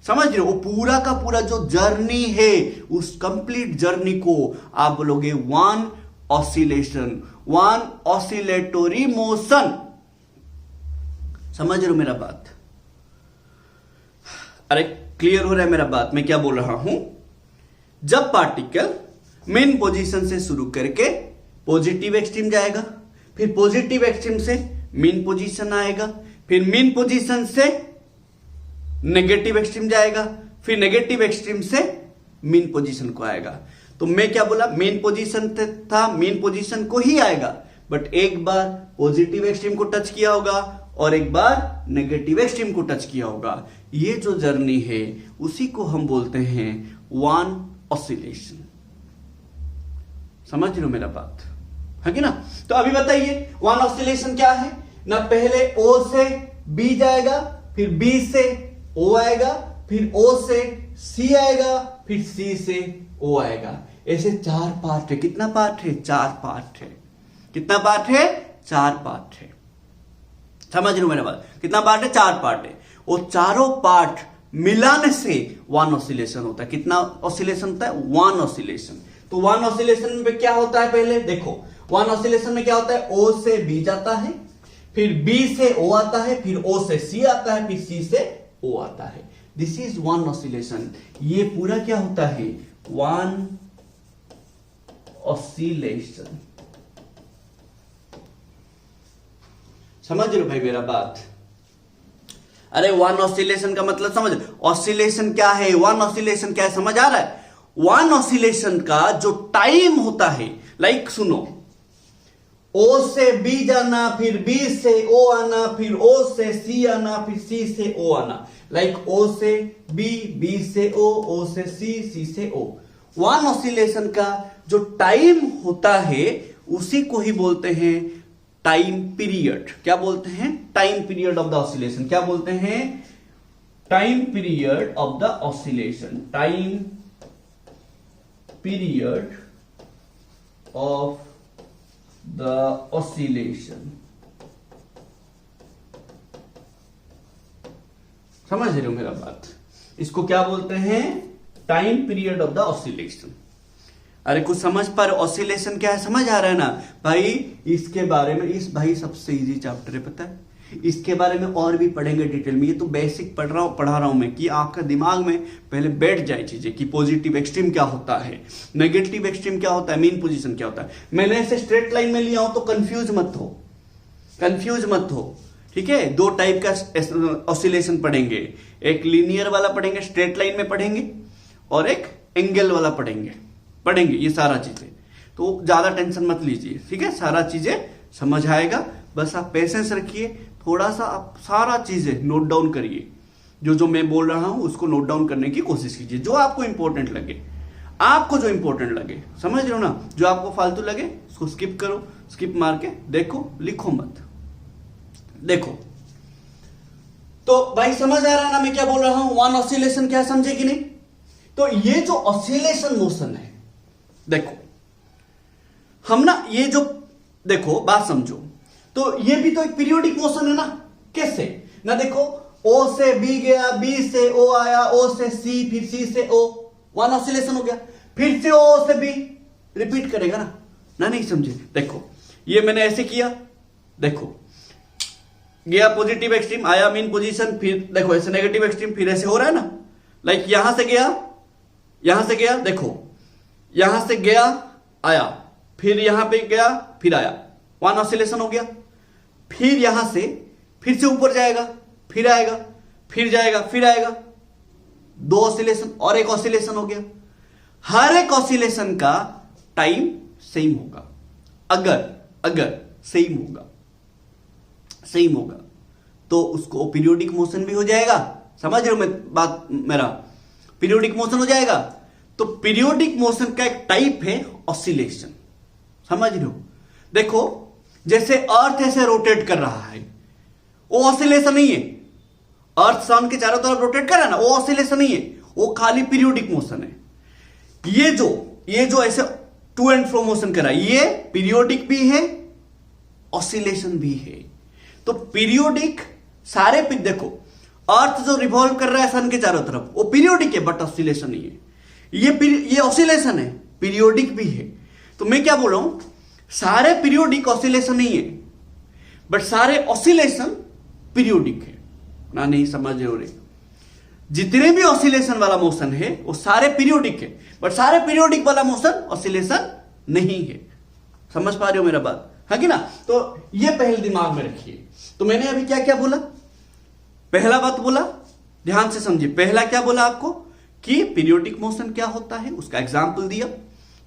समझ रहे हो, वो पूरा का पूरा जो जर्नी है, उस कंप्लीट जर्नी को आप बोलोगे one oscillation, one oscillatory motion. समझ रहे हो मेरा बात? अरे क्लियर हो रहा है मेरा बात? मैं क्या बोल रहा हूं, जब पार्टिकल मेन पोजीशन से शुरू करके पॉजिटिव एक्सट्रीम जाएगा, फिर पॉजिटिव एक्सट्रीम से मेन पोजीशन आएगा, फिर मेन पोजीशन से नेगेटिव एक्सट्रीम जाएगा, फिर नेगेटिव एक्सट्रीम से मेन पोजीशन को आएगा। तो मैं क्या बोला, मेन पोजीशन था, मेन पोजीशन को ही आएगा, बट एक बार पॉजिटिव एक्सट्रीम को टच किया होगा और एक बार नेगेटिव एक्सट्रीम को टच किया होगा। ये जो जर्नी है उसी को हम बोलते हैं वन ऑसिलेशन। समझ रहे हो मेरा बात, है कि ना? तो अभी बताइए वन ऑसिलेशन क्या है ना। पहले ओ से बी जाएगा, फिर बी से ओ आएगा, फिर ओ से सी आएगा, फिर सी से ओ आएगा। ऐसे चार पार्ट है। कितना पार्ट है? चार पार्ट है। कितना पार्ट है? चार पार्ट है। समझ रहे हो मेरा बात? कितना पार्ट है? चार पार्ट है। वो चारों पार्ट मिलाने से वन ऑसिलेशन होता है। कितना ऑसिलेशन होता है? One oscillation. तो वन ऑसिलेशन में क्या होता है? पहले देखो, वन ऑसिलेशन में क्या होता है? ओ से बी जाता है, फिर बी से ओ आता है, फिर ओ से सी आता है, फिर सी से ओ आता है। This is one oscillation. ये पूरा क्या होता है? One oscillation. समझ रहे हो भाई मेरा बात? अरे वन ऑसिलेशन का मतलब समझ, ऑसिलेशन क्या है, वन ऑसिलेशन क्या है, समझ आ रहा है? वन ऑसिलेशन का जो टाइम होता है, लाइक सुनो, ओ से बी जाना, फिर बी से ओ आना, फिर ओ से सी आना, फिर सी से ओ आना, लाइक ओ से बी, बी से ओ से सी से ओ। वन ऑसिलेशन का जो टाइम होता है उसी को ही बोलते हैं टाइम पीरियड। क्या बोलते हैं? Time period of the oscillation. क्या बोलते हैं? Time period of the oscillation. Time period of the oscillation. समझ रहे हो मेरा बात? इसको क्या बोलते हैं? Time period of the oscillation. अरे कुछ समझ पर ऑसिलेशन क्या है समझ आ रहा है ना भाई। इसके बारे में इस भाई सबसे इजी चैप्टर है पता है। इसके बारे में और भी पढ़ेंगे डिटेल में। ये तो बेसिक पढ़ा रहा हूं मैं कि आपका दिमाग में पहले बैठ जाए चीजें कि पॉजिटिव एक्सट्रीम क्या होता है, नेगेटिव एक्सट्रीम क्या होता है, मीन पोजीशन क्या होता है। मैंने इसे स्ट्रेट लाइन में लिया हूं तो कंफ्यूज मत हो। ठीक है, दो टाइप का ऑसिलेशन पढ़ेंगे, एक लीनियर वाला पढ़ेंगे स्ट्रेट लाइन में पढ़ेंगे, और एक एंगल वाला पढ़ेंगे ये सारा चीजें। तो ज्यादा टेंशन मत लीजिए, ठीक है, सारा चीजें समझ आएगा। बस आप पेशेंस रखिए, थोड़ा सा आप सारा चीजें नोट डाउन करिए। जो मैं बोल रहा हूं उसको नोट डाउन करने की कोशिश कीजिए, जो आपको इंपॉर्टेंट लगे, समझ रहे हो ना। जो आपको फालतू लगे उसको स्किप करो, स्किप मार के देखो, लिखो मत, देखो। तो भाई समझ आ रहा है ना मैं क्या बोल रहा हूं, वन ऑसिलेशन क्या समझे कि नहीं। तो ये जो ऑसिलेशन मोशन है, देखो हम ना ये जो देखो बात समझो, तो ये भी तो एक पीरियोडिक मोशन है ना। कैसे ना, देखो ओ से बी गया, बी से ओ आया, ओ से सी, फिर सी से ओ, वन ऑसिलेशन हो गया। फिर से ओ से बी रिपीट करेगा ना नहीं समझे। देखो ये मैंने ऐसे किया, देखो गया पॉजिटिव एक्सट्रीम, आया मीन पोजीशन, फिर देखो ऐसे नेगेटिव एक्सट्रीम, फिर ऐसे हो रहा है ना। लाइक यहां से गया, देखो यहां से गया आया, फिर यहां पे गया फिर आया, वन ऑसिलेशन हो गया। फिर यहां से फिर से ऊपर जाएगा, फिर आएगा, फिर जाएगा, फिर आएगा, दो ऑसिलेशन और एक ऑसिलेशन हो गया। हर एक ऑसिलेशन का टाइम सेम होगा, अगर सेम होगा तो उसको पीरियोडिक मोशन भी हो जाएगा। समझ रहे हो मैं बात, मेरा पीरियोडिक मोशन हो जाएगा। तो पीरियोडिक मोशन का एक टाइप है ऑसिलेशन, समझ रहे हो। देखो जैसे अर्थ ऐसे रोटेट कर रहा है, वो ऑसिलेशन नहीं है। अर्थ सन के चारों तरफ रोटेट कर रहा है ना, वो ऑसिलेशन नहीं है, वो खाली पीरियोडिक मोशन है। ये जो ऐसे टू एंड फ्रो मोशन कर रहा है, ये पीरियोडिक भी है, ऑसिलेशन भी है। तो पीरियोडिक सारे देखो अर्थ जो रिवॉल्व कर रहा है सन के चारों तरफ, वो पीरियोडिक है बट ऑसिलेशन नहीं है। ये ऑसिलेशन है, पीरियोडिक भी है। तो मैं क्या बोल रहा हूं, सारे पीरियोडिक ऑसिलेशन नहीं है बट सारे ऑसिलेशन पीरियोडिक है ना। नहीं समझ रहे हो रे, जितने भी ऑसिलेशन वाला मोशन है वो सारे पीरियोडिक है बट सारे पीरियोडिक वाला मोशन ऑसिलेशन नहीं है। समझ पा रहे हो मेरा बात, है कि ना। तो ये पहले दिमाग में रखिए। तो मैंने अभी क्या क्या बोला, पहला बात बोला, ध्यान से समझिए। पहला क्या बोला आपको कि पीरियोडिक मोशन क्या होता है, उसका एग्जांपल दिया।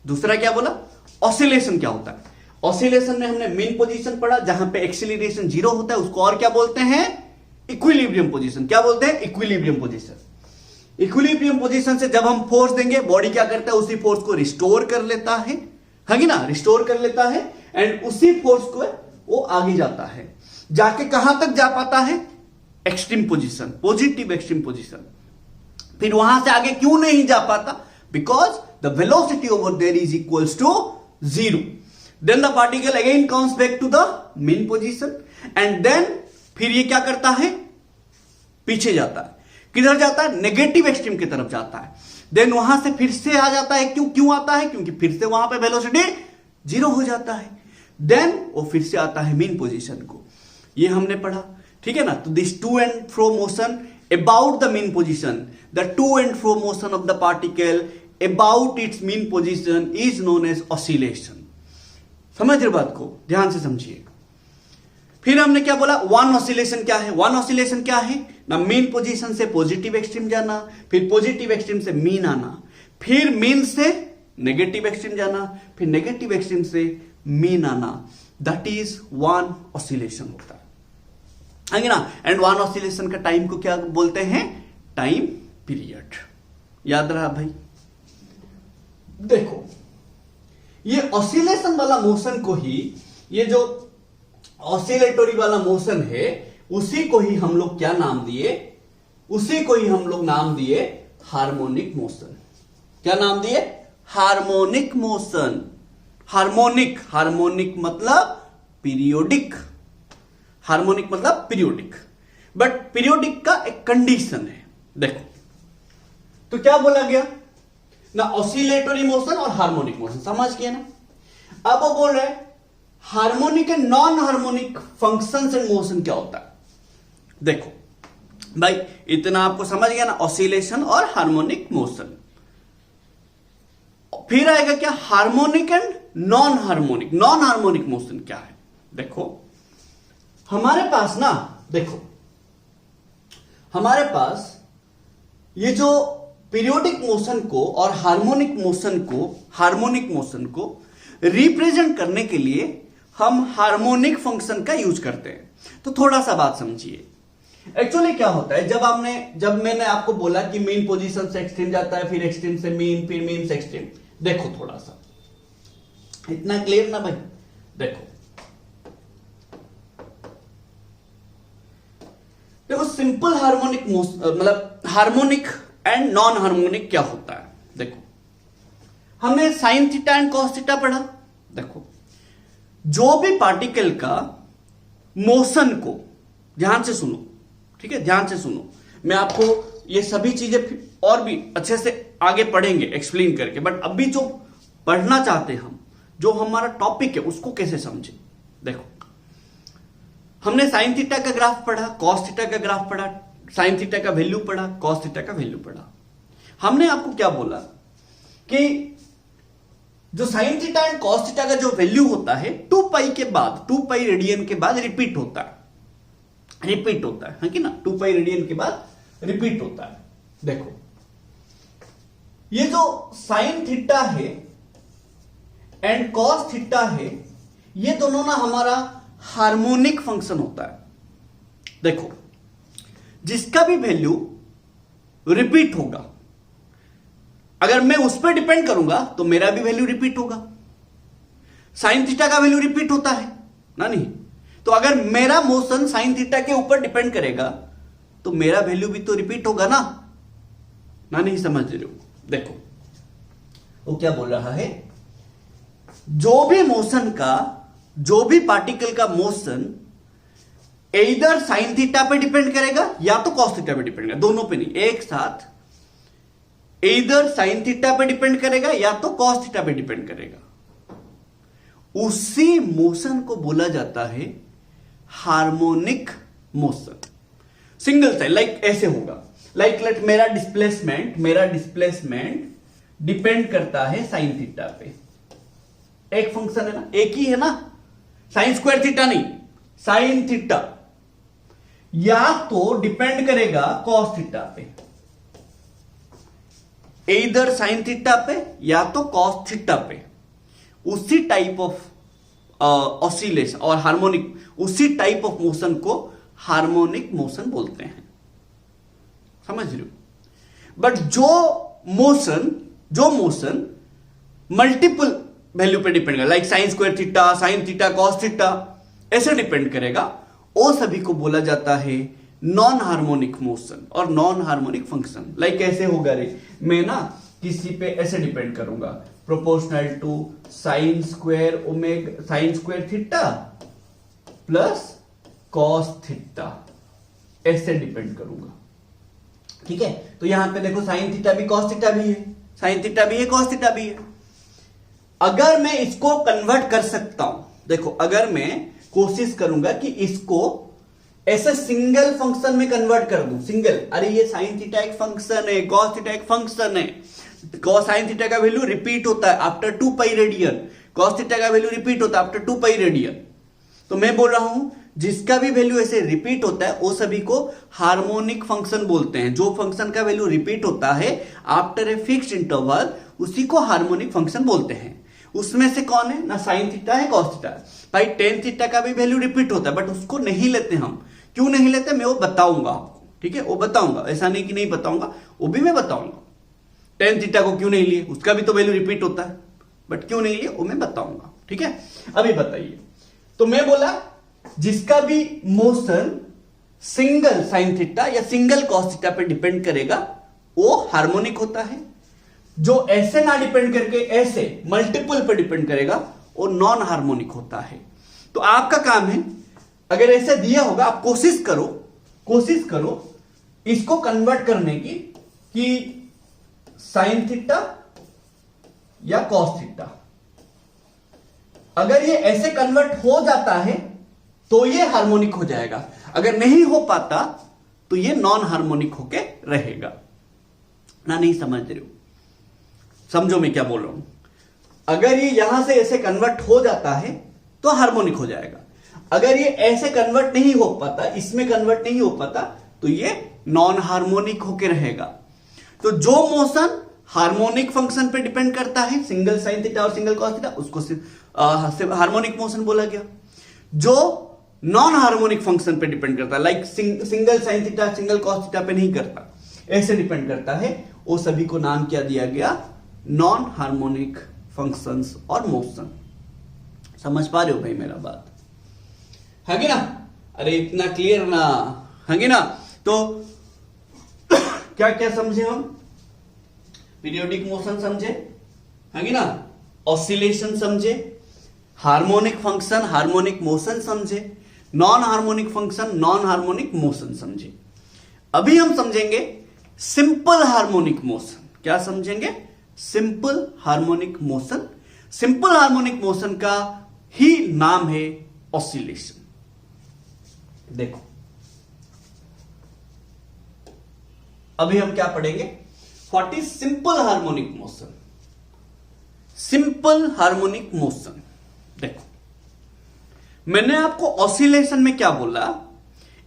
दूसरा क्या बोला, ऑसिलेशन क्या होता है। ऑसिलेशन में हमने मीन पोजीशन पढ़ा, जहां पे एक्सीलरेशन 0 होता है, उसको और क्या बोलते हैं, इक्विलिब्रियम पोजीशन। क्या बोलते हैं, इक्विलिब्रियम पोजीशन। इक्विलिब्रियम पोजीशन से जब हम फोर्स देंगे, बॉडी क्या करता है, उसी फोर्स को रिस्टोर कर लेता है कि ना, रिस्टोर कर लेता है। एंड उसी फोर्स को वो आगे जाता है, जाके कहां तक जा पाता है, extreme position, positive extreme position. फिर वहां से आगे क्यों नहीं जा पाता, because the velocity over there is equals to 0। Then the particle again comes back to the mean position and then फिर ये क्या करता है, पीछे जाता है। किधर जाता है, नेगेटिव एक्सट्रीम की तरफ जाता है। देन वहां से फिर से आ जाता है। क्यों आता है, क्योंकि फिर से वहां पे वेलोसिटी 0 हो जाता है। देन वो फिर से आता है मीन पोजीशन को। ये हमने पढ़ा, ठीक है ना। तो this to and fro motion about the mean position, the to and fro motion of the particle about its mean position is known as oscillation. समझ रहे बात को, ध्यान से समझिए। फिर हमने क्या बोला, वन ऑसिलेशन क्या है। वन ऑसिलेशन क्या है ना, मीन पोजीशन से पॉजिटिव एक्सट्रीम जाना, फिर पॉजिटिव एक्सट्रीम से मीन आना, फिर मीन से नेगेटिव एक्सट्रीम जाना, फिर नेगेटिव एक्सट्रीम से मीन आना। दैट इज वन ऑसिलेशन होता है ना। एंड वन ऑसिलेशन का टाइम को क्या बोलते हैं, टाइम पीरियड। याद रहा भाई। देखो ये ऑसिलेशन वाला मोशन को ही, ये जो ऑसिलेटरी वाला मोशन है, उसी को ही हम लोग क्या नाम दिए, उसी को ही हम लोग नाम दिए हार्मोनिक मोशन। क्या नाम दिए, हार्मोनिक मोशन। हार्मोनिक मतलब पीरियोडिक, हार्मोनिक मतलब पीरियोडिक, बट पीरियोडिक का एक कंडीशन है। देखो तो क्या बोला गया, ना ऑसिलेटरी मोशन और हार्मोनिक मोशन, समझ गए ना। अब वो बोल रहे हैं harmonic and non harmonic functions and motion क्या होता है। देखो भाई इतना आपको समझ गया ना, ऑसिलेशन और हार्मोनिक मोशन। फिर आएगा क्या, harmonic and non harmonic. Non harmonic motion क्या है, देखो हमारे पास ना, देखो हमारे पास ये जो पीरियोडिक मोशन को और हार्मोनिक मोशन को रिप्रेजेंट करने के लिए हम हार्मोनिक फंक्शन का यूज करते हैं। तो थोड़ा सा बात समझिए, एक्चुअली क्या होता है, जब मैंने आपको बोला कि मीन पोजीशन से एक्सट्रीम जाता है, फिर एक्सट्रीम से मीन, फिर मीन से एक्सट्रीम, देखो थोड़ा सा इतना क्लियर ना भाई। देखो सिंपल हार्मोनिक मतलब हार्मोनिक एंड नॉन हार्मोनिक क्या होता है। देखो हमने sine theta and cos theta पढ़ा। देखो जो भी पार्टिकल का मोशन को, ध्यान से सुनो, ठीक है, ध्यान से सुनो, मैं आपको ये सभी चीजें और भी अच्छे से आगे पढ़ेंगे एक्सप्लेन करके, बट अभी जो पढ़ना चाहते हैं हम, जो हमारा टॉपिक है उसको कैसे समझे। देखो हमने साइन थीटा का ग्राफ पढ़ा, कॉस थीटा का ग्राफ पढ़ा, साइन थीटा का वैल्यू पढ़ा, कॉस थीटा का वैल्यू पढ़ा। हमने आपको क्या बोला कि जो sine theta and cos theta का जो वैल्यू होता है 2 पाई के बाद, 2 पाई रेडियन के बाद रिपीट होता है कि ना, 2 पाई रेडियन के बाद रिपीट होता है। देखो ये जो साइन थीटा है एंड कॉस थीटा है, ये दोनों ना हमारा हार्मोनिक फंक्शन होता है। देखो जिसका भी वैल्यू रिपीट होगा, अगर मैं उस पर डिपेंड करूंगा तो मेरा भी वैल्यू रिपीट होगा। साइन थीटा का वैल्यू रिपीट होता है ना, नहीं, तो अगर मेरा मोशन साइन थीटा के ऊपर डिपेंड करेगा तो मेरा वैल्यू भी तो रिपीट होगा ना, नहीं समझ रहे हो। देखो वो क्या बोल रहा है, जो भी पार्टिकल का मोशन इधर साइन थीटा पे डिपेंड करेगा या तो कॉस थीटा पे डिपेंड करेगा, दोनों पे नहीं, एक साथ इधर साइन थीटा पे डिपेंड करेगा या तो कॉस थीटा पे डिपेंड करेगा, उसी मोशन को बोला जाता है harmonic motion. Single sine, like ऐसे होगा, लाइक मेरा डिस्प्लेसमेंट डिपेंड करता है साइन थीटा पे। एक फंक्शन है ना, एक ही है ना, साइन स्क्वायर थीटा नहीं, साइन थीटा या तो डिपेंड करेगा कॉस थीटा पे, इधर साइन थीटा पे या तो कॉस थीटा पे। उसी टाइप ऑफ ऑसिलेशन और हार्मोनिक, उसी टाइप ऑफ मोशन को हार्मोनिक मोशन बोलते हैं, समझ रहे हो। बट जो मोशन मल्टीपल वैल्यू पे डिपेंड करेगा, like sign square theta, sine theta, cos theta, ऐसे डिपेंड करेगा, वो सभी को बोला जाता है नॉन हार्मोनिक मोशन और नॉन हार्मोनिक फंक्शन। लाइक कैसे होगा रे, मैं ना किसी पे ऐसे डिपेंड करूंगा, proportional to sine square theta plus cos theta, ऐसे डिपेंड करूंगा, ठीक है। तो यहां पे देखो साइन थीटा भी कॉस थीटा भी है, साइन थीटा भी है, कॉस थीटा भी है। अगर मैं इसको कन्वर्ट कर सकता हूं, देखो अगर मैं कोशिश करूंगा कि इसको ऐसे सिंगल फंक्शन में कन्वर्ट कर दूं, सिंगल, अरे ये साइन थीटा एक फंक्शन है, कॉस थीटा एक फंक्शन है, कॉस साइन थीटा का वैल्यू रिपीट होता है after 2 pi radian, cos theta का वैल्यू रिपीट होता है आफ्टर 2 पाई रेडियन। तो मैं बोल रहा हूं जिसका भी वैल्यू ऐसे रिपीट होता है वो सभी को हार्मोनिक फंक्शन बोलते हैं। जो फंक्शन का वैल्यू रिपीट होता है आफ्टर ए फिक्स्ड इंटरवल, उसी को हार्मोनिक फंक्शन बोलते हैं। उसमें से कौन है ना, साइन थीटा है, कॉस थीटा है। भाई टेन थीटा का भी वैल्यू रिपीट होता है, बट उसको नहीं लेते हम। क्यों नहीं लेते मैं वो बताऊंगा आपको, ठीक है, वो बताऊंगा, ऐसा नहीं कि नहीं बताऊंगा, वो भी मैं बताऊंगा। टेन थीटा को क्यों नहीं लिए, उसका भी तो वैल्यू रिपीट होता है, बट क्यों नहीं लिए वो मैं बताऊंगा, ठीक है। अभी बताइए, तो मैं बोला जिसका भी मोशन सिंगल साइन थीटा या सिंगल कॉस थीटा पे डिपेंड करेगा वो हार्मोनिक होता है। जो ऐसे ना डिपेंड करके ऐसे मल्टीपल पे डिपेंड करेगा वो नॉन हार्मोनिक होता है। तो आपका काम है, अगर ऐसे दिया होगा आप कोशिश करो इसको कन्वर्ट करने की, कि साइन थीटा या कॉस थीटा। अगर ये ऐसे कन्वर्ट हो जाता है तो ये हार्मोनिक हो जाएगा, अगर नहीं हो पाता तो ये नॉन हार्मोनिक होके रहेगा ना। नहीं समझ रहे हो? समझो मैं क्या बोल रहा हूं। अगर ये यहां से ऐसे कन्वर्ट हो जाता है तो हार्मोनिक हो जाएगा, अगर ये ऐसे कन्वर्ट नहीं हो पाता, इसमें कन्वर्ट नहीं हो पाता, तो ये नॉन हार्मोनिक होके रहेगा। तो जो मोशन हार्मोनिक फंक्शन पे डिपेंड करता है, सिंगल साइन थीटा और सिंगल कॉस थीटा, उसको हार्मोनिक मोशन बोला गया। जो नॉन हार्मोनिक फंक्शन पे डिपेंड करता है, like single sine theta single cos theta पे नहीं करता, ऐसे डिपेंड करता है, वो सभी को नाम क्या दिया गया? नॉन हार्मोनिक फंक्शंस और मोशन। समझ पा रहे हो भाई मेरा बात? है कि ना? अरे इतना क्लियर ना, है कि ना? तो क्या क्या समझे हम? पीरियोडिक मोशन समझे, है कि ना? ऑसिलेशन समझे, हार्मोनिक फंक्शन हार्मोनिक मोशन समझे, non harmonic function non harmonic motion समझे। अभी हम समझेंगे सिंपल हार्मोनिक मोशन। क्या समझेंगे? Simple harmonic motion. Simple harmonic motion का ही नाम है ऑसिलेशन। देखो अभी हम क्या पढ़ेंगे? What is simple harmonic motion? Simple harmonic motion, देखो मैंने आपको ऑसिलेशन में क्या बोला?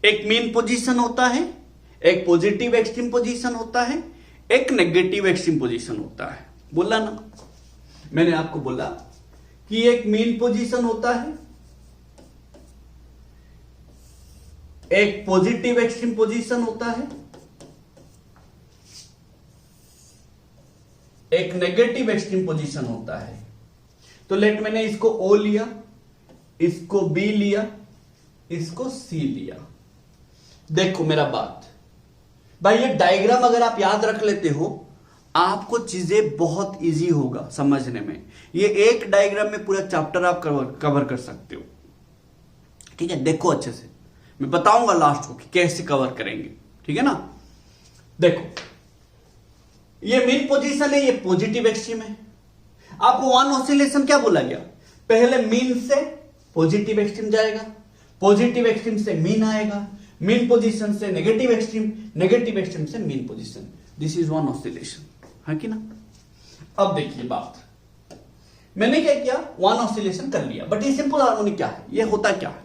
एक मीन पोजीशन होता है, एक पॉजिटिव एक्सट्रीम पोजीशन होता है, एक नेगेटिव एक्सट्रीम पोजीशन होता है, बोला ना? मैंने आपको बोला कि एक मीन पोजीशन होता है, एक पॉजिटिव एक्सट्रीम पोजीशन होता है, एक नेगेटिव एक्सट्रीम पोजीशन होता है। तो लेट मैंने इसको ओ लिया, इसको बी लिया, इसको सी लिया। देखो मेरा बात भाई, ये डायग्राम अगर आप याद रख लेते हो आपको चीजें बहुत इजी होगा समझने में। ये एक डायग्राम में पूरा चैप्टर आप कवर कर सकते हो। ठीक है, देखो अच्छे से, मैं बताऊंगा लास्ट को कि कैसे कवर करेंगे। ठीक है ना? देखो ये मेन पोजीशन है, ये पॉजिटिव एक्सट्रीम है। आपको वन ऑसिलेशन क्या बोला गया? पहले मीन से पॉजिटिव एक्सट्रीम जाएगा, पॉजिटिव एक्सट्रीम से मीन आएगा, मीन पोजीशन से नेगेटिव एक्सट्रीम, नेगेटिव एक्सट्रीम से mean position. This is one oscillation, है कि ना? अब देखिए बात, मैंने क्या किया? वन ऑसिलेशन कर लिया, बट ये सिंपल हार्मोनिक क्या है? ये होता क्या है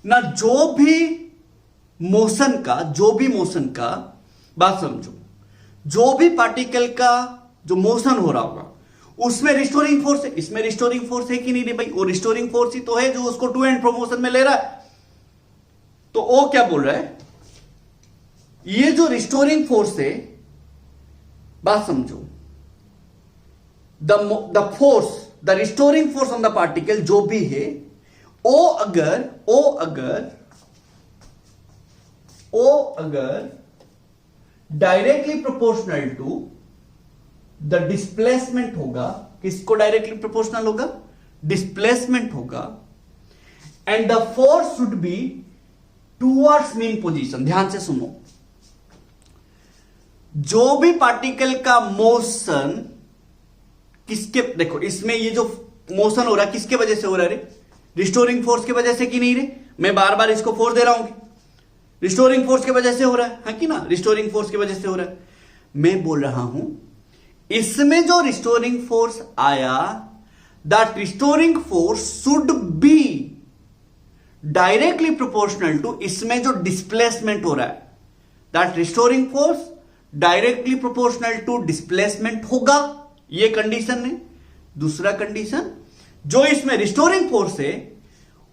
ना? जो भी मोशन का बात समझो, जो भी पार्टिकल का जो मोशन हो रहा होगा उसमें रिस्टोरिंग फोर्स है, इसमें रिस्टोरिंग फोर्स है कि नहीं रे भाई? वो रिस्टोरिंग फोर्स ही तो है जो उसको टू एंड फ्रो मोशन में ले रहा है। तो वो क्या बोल रहा है? ये जो रिस्टोरिंग फोर्स है, बात समझो, the force, the restoring force on the particle जो भी है, ओ अगर directly proportional to the displacement होगा, किसको डायरेक्टली प्रोपोर्शनल होगा? डिस्प्लेसमेंट होगा, and the force should be towards mean position. ध्यान से सुनो, जो भी पार्टिकल का मोशन किसके, देखो इसमें ये जो मोशन हो रहा है किसके वजह से हो रहा है रे? रिस्टोरिंग फोर्स की वजह से कि नहीं रे? मैं बार बार इसको फोर्स दे रहा हूं, रिस्टोरिंग फोर्स की वजह से हो रहा है कि ना? रिस्टोरिंग फोर्स की वजह से हो रहा है। मैं बोल रहा हूं इसमें जो रिस्टोरिंग फोर्स आया, that restoring force should be directly proportional to इसमें जो डिस्प्लेसमेंट हो रहा है, that restoring force directly proportional to displacement होगा। ये कंडीशन है। दूसरा कंडीशन, जो इसमें रिस्टोरिंग फोर्स है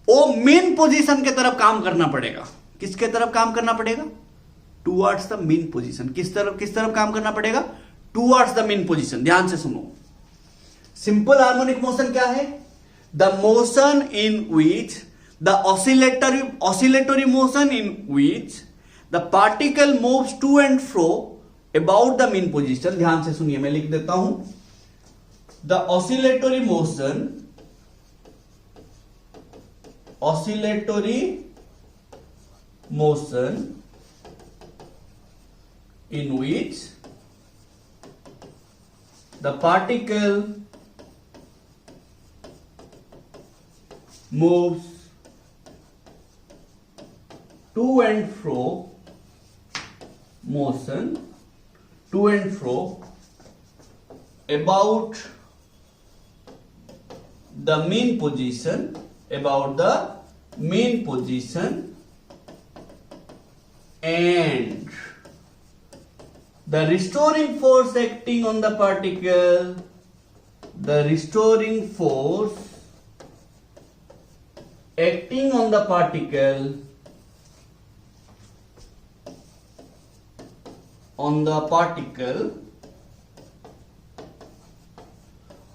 वो मेन पोजीशन के तरफ काम करना पड़ेगा। किसके तरफ काम करना पड़ेगा? Towards the mean position. किस तरफ काम करना पड़ेगा? Towards the mean position. ध्यान से सुनो, सिंपल हार्मोनिक मोशन क्या है? The motion in which the oscillatory motion in which the particle moves to and fro about the mean position। ध्यान से सुनिए, मैं लिख देता हूं, the oscillatory motion in which the particle moves to and fro motion to and fro about the mean position, about the mean position, and the restoring force acting on the particle, the restoring force acting on the particle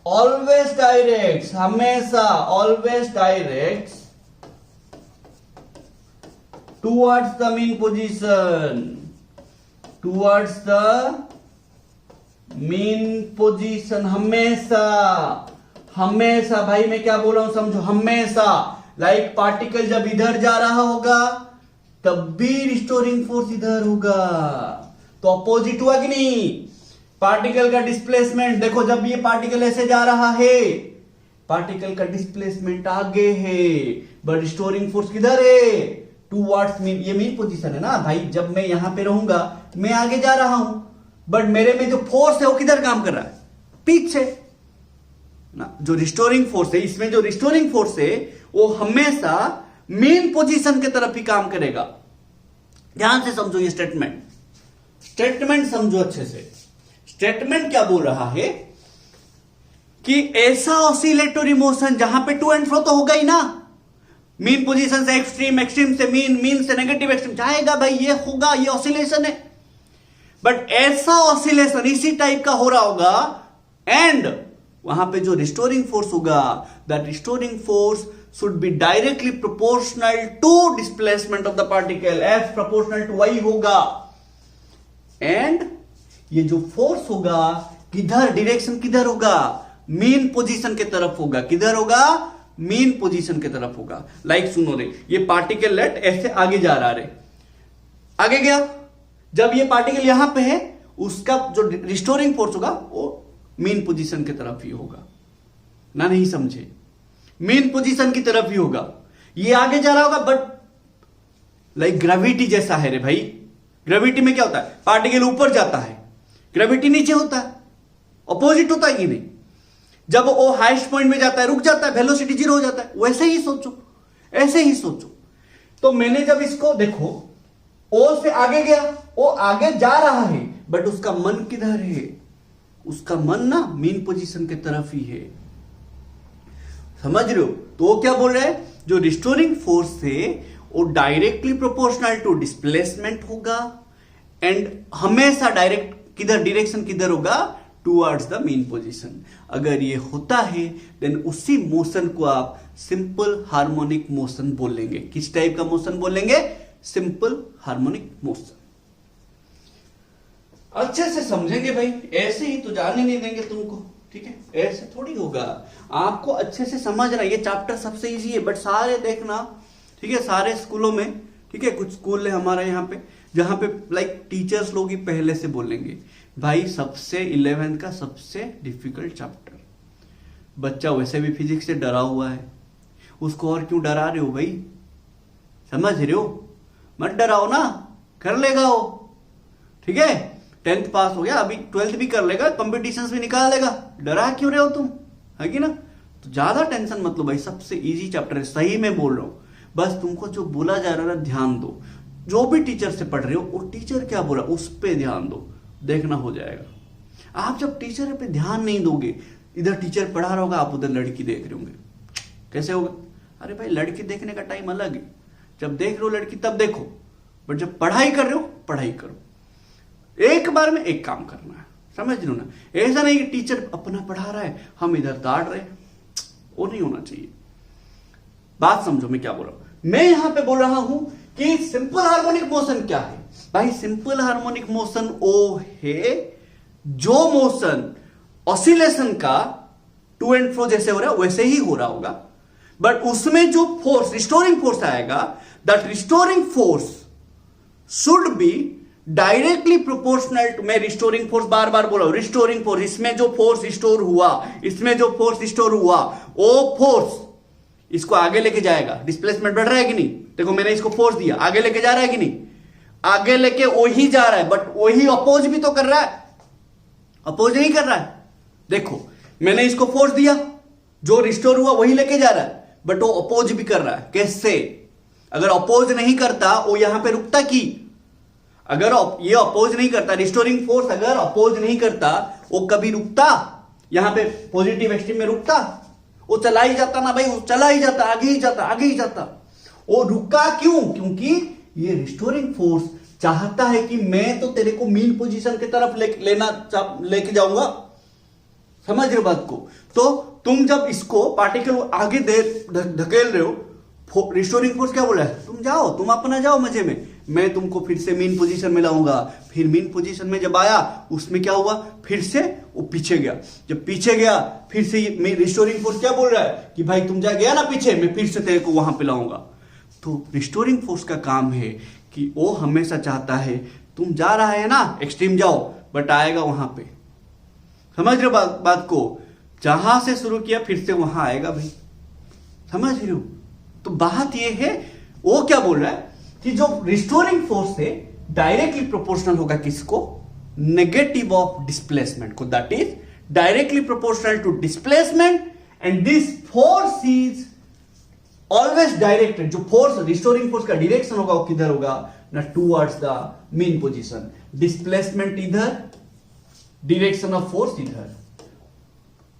always directs, हमेशा always directs towards the mean position, towards the mean position, हमेशा हमेशा भाई मैं क्या बोल रहा हूं समझो, हमेशा लाइक पार्टिकल जब इधर जा रहा होगा तब भी रिस्टोरिंग फोर्स इधर होगा, तो अपोजिट हुआ कि नहीं। पार्टिकल का डिस्प्लेसमेंट देखो, जब ये पार्टिकल ऐसे जा रहा है पार्टिकल का डिस्प्लेसमेंट आगे है, बट रिस्टोरिंग फोर्स किधर है, टूवर्ड्स मीन, ये मीन पोजीशन है ना भाई। जब मैं यहां पे रहूंगा मैं आगे जा रहा हूं, बट मेरे में जो फोर्स है वो किधर काम कर रहा है, पीछे ना। जो रिस्टोरिंग फोर्स है, इसमें जो रिस्टोरिंग फोर्स है वो हमेशा मेन पोजीशन की तरफ ही काम करेगा। ध्यान से समझो ये स्टेटमेंट समझो अच्छे से। स्टेटमेंट क्या बोल रहा है कि ऐसा ऑसिलेटरी मोशन जहां पे टू एंड फ्रो तो होगा ही ना, मीन पोजीशन से एक्सट्रीम, एक्सट्रीम से मीन, मीन से नेगेटिव एक्सट्रीम जाएगा भाई, ये होगा, ये ऑसिलेशन है। बट ऐसा ऑसिलेशन इसी टाइप का हो रहा होगा, एंड वहां पे जो रिस्टोरिंग फोर्स होगा, that restoring force should be directly proportional to displacement of the particle, F proportional to Y होगा। एंड ये जो फोर्स होगा किधर, डायरेक्शन किधर होगा, मीन पोजीशन के तरफ होगा। किधर होगा, मीन पोजीशन के तरफ होगा। लाइक सुनो रे, ये पार्टिकल लेट ऐसे आगे जा रहा रे, आगे गया, जब ये पार्टिकल यहां पे है उसका जो रिस्टोरिंग फोर्स होगा वो मीन पोजीशन की तरफ ही होगा ना, नहीं समझे, मेन पोजीशन की तरफ ही होगा। ये आगे जा रहा होगा, बट लाइक ग्रेविटी जैसा है रे भाई। ग्रेविटी में क्या होता है, पार्टिकल ऊपर जाता है, ग्रेविटी नीचे होता है, अपोजिट होता है कि नहीं। जब वो हाईएस्ट पॉइंट में जाता है रुक जाता है, वेलोसिटी जीरो हो जाता है। वैसे ही सोचो, ऐसे ही सोचो। तो मैंने जब इसको देखो, ओ से आगे गया, वो आगे जा रहा है, बट उसका मन किधर है, उसका मन ना मेन पोजीशन की तरफ ही है। समझ रहे हो। तो वो क्या बोल रहे हैं, जो रिस्टोरिंग फोर्स है वो डायरेक्टली प्रोपोर्शनल टू डिस्प्लेसमेंट होगा, एंड हमेशा डायरेक्ट किधर, डायरेक्शन किधर होगा, टुवर्ड्स द मेन पोजीशन। अगर ये होता है देन उसी मोशन को आप सिंपल हार्मोनिक मोशन बोलेंगे। किस टाइप का मोशन बोलेंगे, सिंपल हार्मोनिक मोशन। अच्छे से समझेंगे भाई, ऐसे ही तो जाने नहीं देंगे तुमको, ठीक है, ऐसे थोड़ी होगा। आपको अच्छे से समझना, ये चैप्टर सबसे इजी है, बट सारे देखना, ठीक है, सारे स्कूलों में, ठीक है, कुछ स्कूल है हमारे यहाँ पे जहां पे लाइक टीचर्स लोग ही पहले से बोलेंगे भाई सबसे 11th का सबसे डिफिकल्ट चैप्टर। बच्चा वैसे भी फिजिक्स से डरा हुआ है, उसको और क्यों डरा रहे हो भाई, समझ रहे हो, मत डराओ ना, कर लेगा वो, ठीक है। 10th पास हो गया, अभी 12th भी कर लेगा, कॉम्पिटिशंस भी निकाल लेगा, डरा क्यों रहे हो तुम, है कि ना। तो ज्यादा टेंशन मत लो भाई, सबसे इजी चैप्टर है, सही में बोल रहा हूं। बस तुमको जो बोला जा रहा है ध्यान दो, जो भी टीचर से पढ़ रहे हो वो टीचर क्या बोला उस पे ध्यान दो, देखना हो जाएगा। आप जब टीचर पे ध्यान नहीं दोगे, इधर टीचर पढ़ा रहा होगा, आप उधर लड़की देख रहे होंगे, कैसे होगा। अरे भाई लड़की देखने का टाइम अलग है, जब देख रहे हो लड़की तब देखो, बट जब पढ़ाई कर रहे हो पढ़ाई करो। एक बार में एक काम करना है, समझ लो ना। ऐसा नहीं कि टीचर अपना पढ़ा रहा है हम इधर ताड़ रहे, वो नहीं होना चाहिए। बात समझो मैं क्या बोल रहा हूं। मैं यहां पे बोल रहा हूं कि सिंपल हार्मोनिक मोशन क्या है भाई। सिंपल हार्मोनिक मोशन वो है जो मोशन ऑसिलेशन का टू एंड फ्रो जैसे हो रहा है वैसे ही हो रहा होगा, बट उसमें जो फोर्स रिस्टोरिंग फोर्स आएगा, that restoring force should be directly proportional to, मैं रिस्टोरिंग फोर्स बार बार बोल रहा हूं, रिस्टोरिंग फोर्स, इसमें जो फोर्स रिस्टोर हुआ, इसमें जो फोर्स रिस्टोर हुआ, वो फोर्स इसको आगे लेके जाएगा। डिस्प्लेसमेंट बढ़ रहा है कि नहीं? देखो मैंने इसको फोर्स दिया, आगे लेके जा रहा है कि नहीं? आगे लेके वही जा रहा है, बट वही अपोज भी तो कर रहा है, अपोज नहीं कर रहा है। देखो मैंने इसको फोर्स दिया, जो रिस्टोर हुआ वही लेके जा रहा है, बट वो अपोज भी कर रहा है। कैसे? अगर अपोज नहीं करता वो यहां पे रुकता की? अगर ये अपोज नहीं करता, रिस्टोरिंग फोर्स अगर अपोज नहीं करता, वो कभी रुकता? यहां पे पॉजिटिव एक्सट्रीम में रुकता? वो चला ही जाता ना भाई, वो चला ही जाता, आगे ही जाता, आगे ही जाता। वो रुका क्यों? क्योंकि ये रिस्टोरिंग फोर्स चाहता है कि मैं तो तेरे को मीन पोजीशन की तरफ लेके जाऊंगा। समझ रहे हो बात को? तो तुम जब इसको पार्टिकल आगे धकेल रहे हो, रिस्टोरिंग फोर्स क्या बोला है? तुम जाओ, तुम अपना जाओ मजे में, मैं तुमको फिर से मीन पोजीशन में लाऊंगा। फिर मीन पोजीशन में जब आया, उसमें क्या हुआ? फिर से वो पीछे गया। जब पीछे गया, फिर से रिस्टोरिंग फोर्स क्या बोल रहा है कि भाई तुम जा गया ना पीछे, मैं फिर से तेरे को वहां पे लाऊंगा। तो रिस्टोरिंग फोर्स का काम है कि वो हमेशा चाहता है तुम जा रहा है ना, एक्सट्रीम जाओ, बट आएगा वहां पे। समझ रहे हो बात को? जहां से शुरू किया फिर से वहां आएगा भाई। समझ रहे हो? तो बात यह है, वो क्या बोल रहा है कि जो रिस्टोरिंग फोर्स है डायरेक्टली प्रोपोर्शनल होगा किसको? नेगेटिव ऑफ डिस्प्लेसमेंट को, that is directly proportional to displacement, and this force is always directed. जो फोर्स, रिस्टोरिंग फोर्स का डायरेक्शन होगा वो किधर होगा ना? Towards the mean position. Displacement इधर, डायरेक्शन ऑफ फोर्स इधर।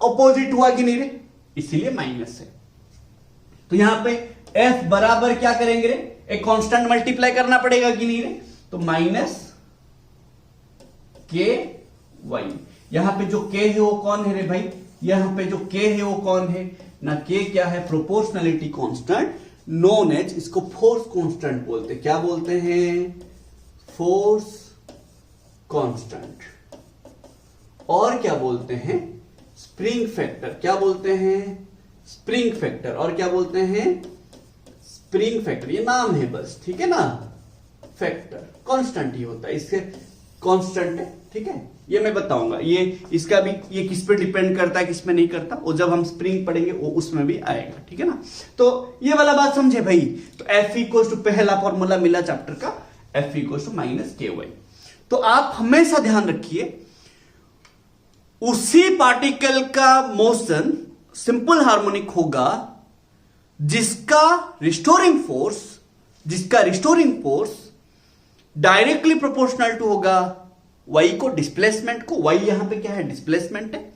ऑपोजिट हुआ कि नहीं रे? इसीलिए माइनस है। तो यहां पे F बराबर क्या करेंगे रे? एक कांस्टेंट मल्टीप्लाई करना पड़ेगा कि नहीं रे? तो माइनस के वाई। यहां पे जो k है वो कौन है रे भाई? यहां पे जो k है वो कौन है ना? k क्या है? प्रोपोर्शनलिटी कांस्टेंट, नोन एज, इसको फोर्स कांस्टेंट बोलते हैं। क्या बोलते हैं? Force constant. और क्या बोलते हैं? Spring factor. क्या बोलते हैं? Spring factor. और क्या बोलते हैं? Spring factor. ये नाम है बस, ठीक है ना? फैक्टर कांस्टेंट ही होता है, इसके कांस्टेंट है, ठीक है? ये मैं बताऊंगा, ये इसका भी, ये किस पे डिपेंड करता है, किस में नहीं करता, और जब हम स्प्रिंग पढ़ेंगे वो उसमें भी आएगा, ठीक है ना? तो ये वाला बात समझे भाई? तो F इक्वल टू, पहला फॉर्मूला मिला चैप्टर का, F इक्वल टू माइनस के वाई। तो आप हमेशा ध्यान रखिए, उसी पार्टिकल का मोशन सिंपल हार्मोनिक होगा जिसका restoring force directly proportional to होगा y को, डिस्प्लेसमेंट को। y यहां पे क्या है? डिस्प्लेसमेंट है।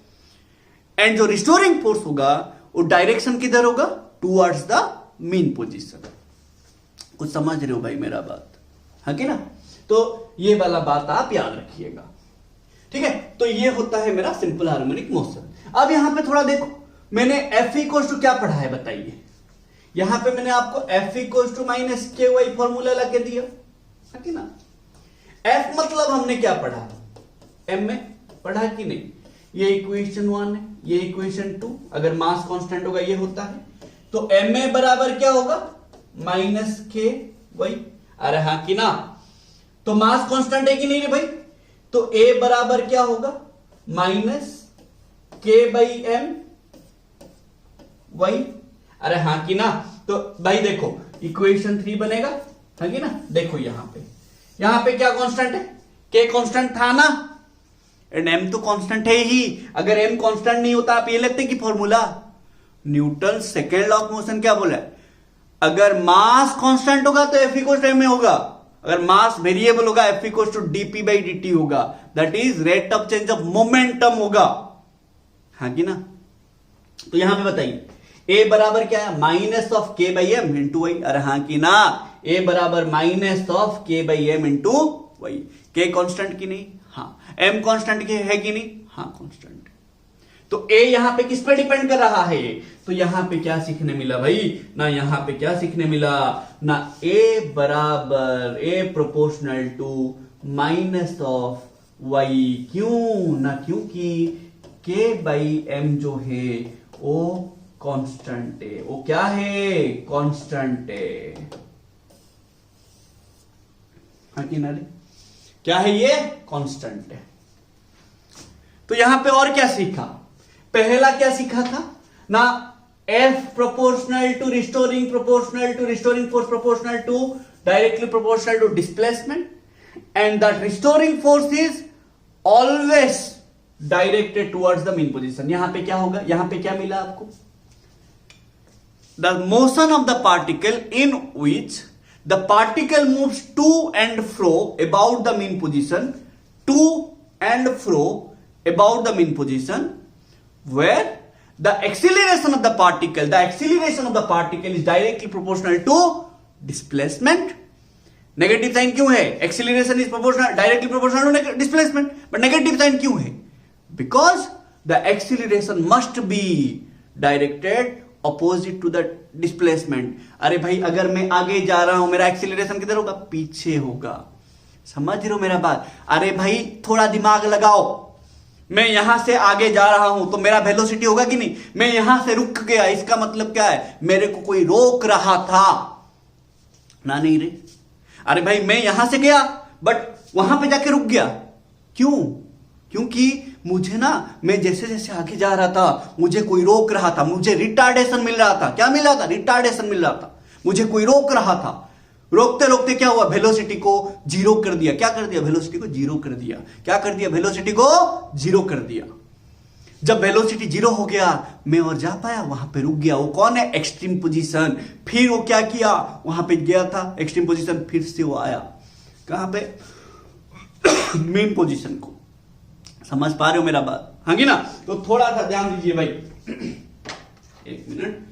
एंड जो रिस्टोरिंग फोर्स होगा वो डायरेक्शन किधर होगा? Towards the mean position. कुछ समझ रहे हो भाई मेरा बात? हाँ कि ना? तो ये वाला बात आप याद रखिएगा, ठीक है? तो ये होता है मेरा सिंपल हार्मोनिक मोशन। अब यहां पे थोड़ा देखो, मैंने F इक्वल टू क्या पढ़ा है बताइए? यहां पे मैंने आपको F इक्वल टू माइनस के वाई फॉर्मूला लगा दिया, है कि ना? F मतलब हमने क्या पढ़ा? M में पढ़ा कि नहीं? ये इक्वेशन 1 है, ये इक्वेशन 2। अगर मास कांस्टेंट होगा ये होता है, तो Ma बराबर क्या होगा? माइनस के वाई। अरे हाँ कि ना? तो मास कांस्टेंट है कि नहीं रे भाई? तो A बराबर क्या होगा? माइनस के बाई एम वाई। अरे हाँ कि ना? तो भाई देखो, इक्वेशन 3 बनेगा, है कि ना? देखो यहां पे क्या कांस्टेंट है? के कांस्टेंट था ना, एंड m तो कांस्टेंट है ही। अगर m कांस्टेंट नहीं होता, आप ये लगते कि formula Newton second law of motion क्या बोला है? अगर मास कांस्टेंट होगा तो F इक्वल टू m होगा, अगर मास वेरिएबल होगा F equal to dp by dt होगा, that is rate of change of momentum होगा, हाँ कि ना? तो यहां पे बताइए A बराबर क्या है? माइनस ऑफ के बाई एम इंटू वाई। अरे हाँ कि ना? A बराबर माइनस ऑफ के बाई एम इंटू वाई। के कांस्टेंट की नहीं? हाँ। M कांस्टेंट की है कि नहीं? हाँ कांस्टेंट। तो A यहां पे किस पे डिपेंड कर रहा है? तो यहां पे क्या सीखने मिला भाई ना? यहां पे क्या सीखने मिला ना? A बराबर A proportional to minus of y. क्यों ना? क्योंकि के बाई एम जो है वो कांस्टेंट है। वो क्या है? कांस्टेंट है, हाँ कि ना रे? क्या है ये? कांस्टेंट है। तो यहां पे और क्या सीखा? पहला क्या सीखा था ना, F proportional to restoring force proportional to directly proportional to displacement, and that restoring force is always directed towards the mean position. यहां पे क्या होगा? यहां पे क्या मिला आपको? The motion of the particle in which the particle moves to and fro about the mean position, to and fro about the mean position, where the acceleration of the particle is directly proportional to displacement. Negative sign क्यों है? Acceleration is proportional, directly proportional to displacement, but negative sign क्यों है? Because the acceleration must be directed opposite to the displacement. अरे भाई अगर मैं आगे जा रहा हूं, मेरा एक्सीलरेशन किधर होगा? पीछे होगा। समझ रहे हो मेरा बात? अरे भाई थोड़ा दिमाग लगाओ, मैं यहां से आगे जा रहा हूं तो मेरा वेलोसिटी होगा कि नहीं? मैं यहां से रुक गया, इसका मतलब क्या है? मेरे को कोई रोक रहा था ना, नहीं रे। अरे भाई मैं यहां से गया बट वहां पे जाके रुक गया, क्यों? क्योंकि मुझे ना, मैं जैसे जैसे आगे जा रहा था मुझे कोई रोक रहा था, मुझे रिटार्डेशन मिल रहा था। क्या मिल रहा था? रिटार्डेशन मिल रहा था, मुझे कोई रोक रहा था। रोकते रोकते क्या हुआ? वेलोसिटी को जीरो कर दिया। क्या कर दिया? वेलोसिटी को जीरो कर दिया। क्या कर दिया? वेलोसिटी को जीरो कर दिया। जब वेलोसिटी जीरो हो गया, मैं और जा पाया, वहां पे रुक गया। वो कौन है? Extreme position. फिर वो क्या किया? वहां पे गया था एक्सट्रीम पोजीशन, फिर से वो आया कहां पे? मेन पोजीशन को। समझ पा रहे हो मेरा बात? हाँ कि ना? तो थोड़ा सा ध्यान दीजिए भाई। एक मिनट।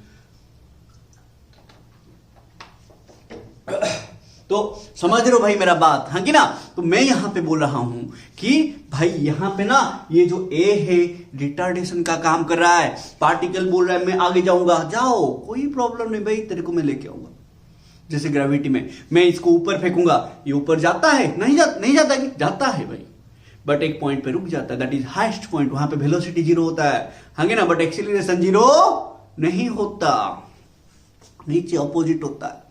तो समझ रहे हो भाई मेरा बात? हाँ कि ना? तो मैं यहां पे बोल रहा हूं कि भाई यहां पे ना ये जो ए है रिटार्डेशन का काम कर रहा है। पार्टिकल बोल रहा है मैं आगे जाऊंगा, जाओ, कोई प्रॉब्लम नहीं भाई, तेरे को मैं लेके आऊंगा। जैसे ग्रेविटी में मैं इसको ऊपर फेंकूंगा, ये ऊपर जाता है? नहीं जाता कि जाता है भाई, बट एक पॉइंट पे रुक जाता है, दैट इज हाईएस्ट पॉइंट। वहां पे वेलोसिटी जीरो होता है, हाँ ना? बट एक्सीलरेशन जीरो नहीं होता, नीचे ऑपोजिट होता है।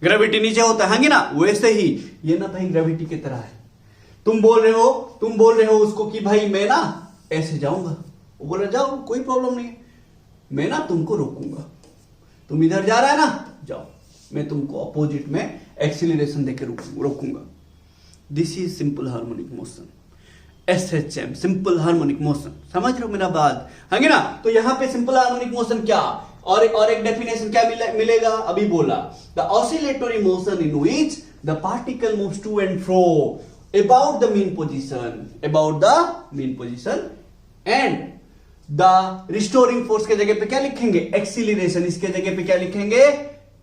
ग्रेविटी नीचे होता है, हाँ ना? वैसे ही ये ना भाई ग्रेविटी की तरह है। तुम बोल रहे हो उसको कि भाई मैं ना ऐसे जाऊंगा, वो बोल रहा जाओ, कोई प्रॉब्लम नहीं है, मैं ना तुमको रोकूंगा। तुम इधर जा रहा है ना, जाओ, मैं तुमको अपोजिट में एक्सीलरेशन देकर रोकूंगा। This is simple harmonic motion, SHM, simple harmonic motion. समझ रहे हो मेरा बात? हाँ ना? तो यहां पे सिंपल हार्मोनिक मोशन क्या, और एक डेफिनेशन क्या मिलेगा? अभी बोला, the oscillatory motion in which the particle moves to and fro about the mean position, and the restoring force के जगह पे क्या लिखेंगे? एक्सीलरेशन। इसके जगह पे क्या लिखेंगे?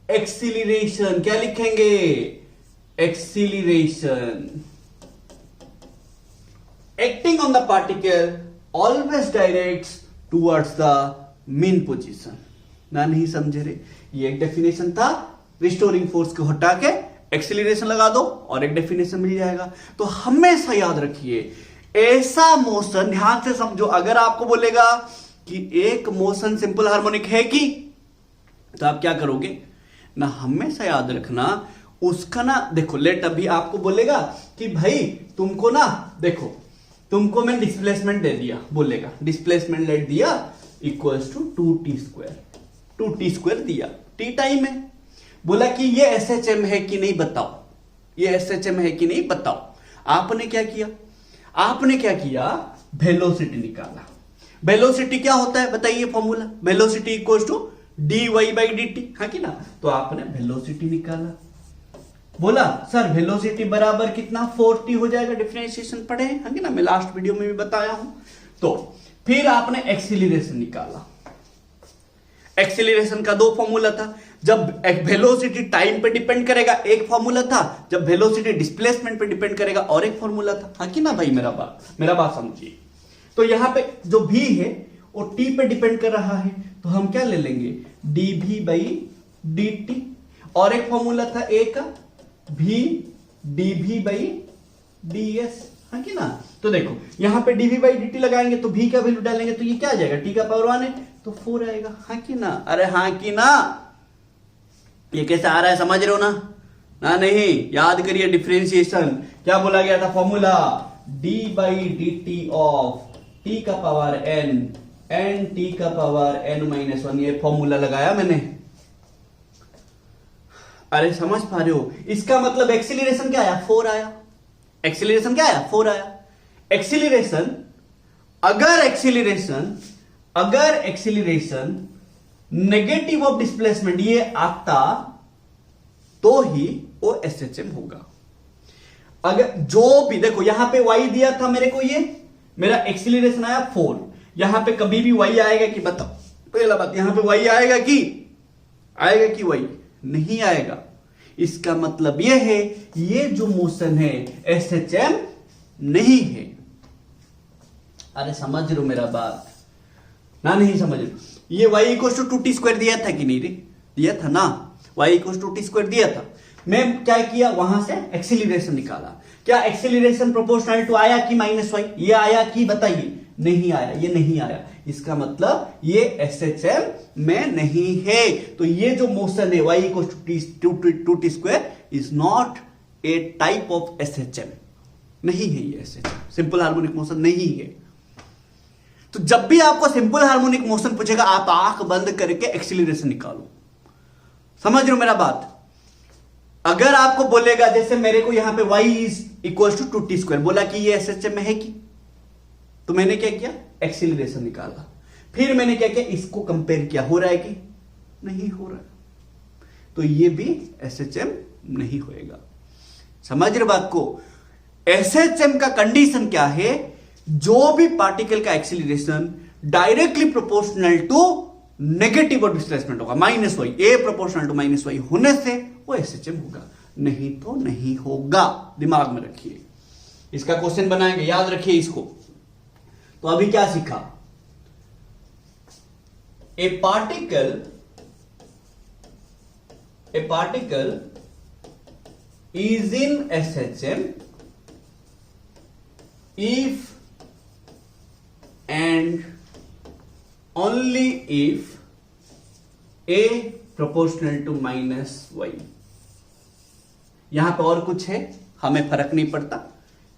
एक्सीलरेशन। क्या लिखेंगे? Acceleration. Acting on the particle always directs towards the mean position। ना नहीं समझे रे? ये एक डेफिनेशन था। रिस्टोरिंग फोर्स को हटा के एक्सीलरेशन लगा दो और एक डेफिनेशन मिल जाएगा। तो हमेशा याद रखिए, ऐसा मोशन, ध्यान से समझो, अगर आपको बोलेगा कि एक मोशन सिंपल हार्मोनिक है कि, तो आप क्या करोगे ना? हमेशा याद रखना उसका ना, देखो लेट, अभी आपको बोलेगा कि भाई तुमको ना, देखो तुमको मैं डिस्प्लेसमेंट दे दिया, बोलेगा डिस्प्लेसमेंट लेट दिया इक्वल्स टू 2t² दिया, टी टाइम है। बोला कि ये SHM है कि नहीं बताओ, ये SHM है कि नहीं बताओ। आपने क्या किया? वेलोसिटी निकाला। वेलोसिटी क्या होता है बताइए? Formula, velocity equals to dy/dt, हाँ कि ना? तो आपने वेलोसिटी निकाला। बोला सर वेलोसिटी बराबर कितना? 4t हो जाएगा। डिफरेंशिएशन पढ़े हैं कि ना? मैं लास्ट वीडियो में भी बताया हूं। तो फिर आपने एक्सीलरेशन निकाला। एक्सीलरेशन का दो फॉर्मूला था। जब वेलोसिटी टाइम पे डिपेंड करेगा एक फॉर्मूला था, जब वेलोसिटी डिस्प्लेसमेंट पे डिपेंड करेगा और एक फॉर्मूला था, हाँ कि ना भाई? मेरा बात समझिए। तो यहां पे जो v है वो t पे डिपेंड कर रहा है, तो हम क्या ले लेंगे? dv/dt। और एक फॉर्मूला था a का, v dv/ds, हाँ कि ना? तो देखो यहां पे dv/dt लगाएंगे तो v का वैल्यू डालेंगे तो ये क्या आ जाएगा? t का पावर 1 है तो 4 आएगा, हाँ कि ना? अरे हाँ कि ना? ये कैसे आ रहा है समझ रहे हो ना? ना नहीं, याद करिए डिफरेंशिएशन क्या बोला गया था formula, D by d T of T का पावर एन एन टी का पावर एन माइनस वन, ये फॉर्मूला लगाया मैंने। अरे समझ पा रहे हो, इसका मतलब एक्सीलरेशन क्या आया, 4 आया। एक्सीलरेशन क्या आया, 4 आया। एक्सीलरेशन अगर एक्सीलरेशन नेगेटिव ऑफ डिस्प्लेसमेंट ये आता तो ही वो एसएचएम होगा। अगर जो भी देखो यहां पे y दिया था मेरे को, ये मेरा एक्सीलरेशन आया 4, यहां पे कभी भी y आएगा कि बताओ, पहला बात यहां पे y आएगा कि y नहीं आएगा। इसका मतलब यह है ये जो मोशन है एसएचएम नहीं है। अरे समझ रहे हो मेरा बात ना, नहीं समझ रहे? ये y इक्वल टू 2t² दिया था कि नहीं रे, दिया था ना, y इक्वल टू t² दिया था। मैं क्या किया, वहां से एक्सीलरेशन निकाला। क्या एक्सीलरेशन प्रोपोर्शनल टू आया कि -y, ये आया कि बताइए, नहीं आया, ये नहीं आया। इसका मतलब ये एसएचएम में नहीं है। तो ये जो मोशन है y equal to t² is not a type of SHM, नहीं है ये एसएचएम, सिंपल हार्मोनिक मोशन नहीं है। तो जब भी आपको सिंपल हार्मोनिक मोशन पूछेगा आप आंख बंद करके एक्सीलरेशन निकालो। समझ रहे हो मेरा बात? अगर आपको बोलेगा जैसे मेरे को यहां पे y is equal to 2t², बोला कि ये एसएचएम में है कि, तो मैंने क्या किया, एक्सीलरेशन निकाला। फिर मैंने क्या किया, इसको कंपेयर किया, हो रहा है कि नहीं हो रहा है, तो ये भी एसएचएम नहीं होएगा। समझ रहे बात को? एसएचएम का कंडीशन क्या है, जो भी पार्टिकल का acceleration directly proportional to negative displacement होगा, -y, a proportional to -y होने से वो एसएचएम होगा, नहीं तो नहीं होगा। दिमाग में रखिए, इसका क्वेश्चन बनाएंगे, याद रखिए इसको। तो अभी क्या सीखा, ए particle is in SHM if and only if a proportional to -y, यहां पे और कुछ है हमें फर्क नहीं पड़ता,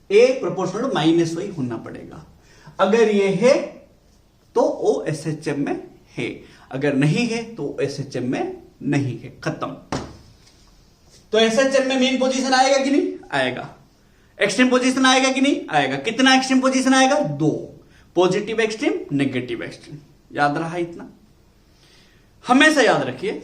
a proportional to -y होना पड़ेगा। अगर ये है तो वो एसएचएम में है, अगर नहीं है तो एसएचएम में नहीं है, खत्म। तो एसएचएम में मेन पोजीशन आएगा कि नहीं आएगा, एक्सट्रीम पोजीशन आएगा कि नहीं आएगा। कितना एक्सट्रीम पोजीशन आएगा, 2, पॉजिटिव एक्सट्रीम, नेगेटिव एक्सट्रीम। याद रहा इतना, हमेशा याद रखिए।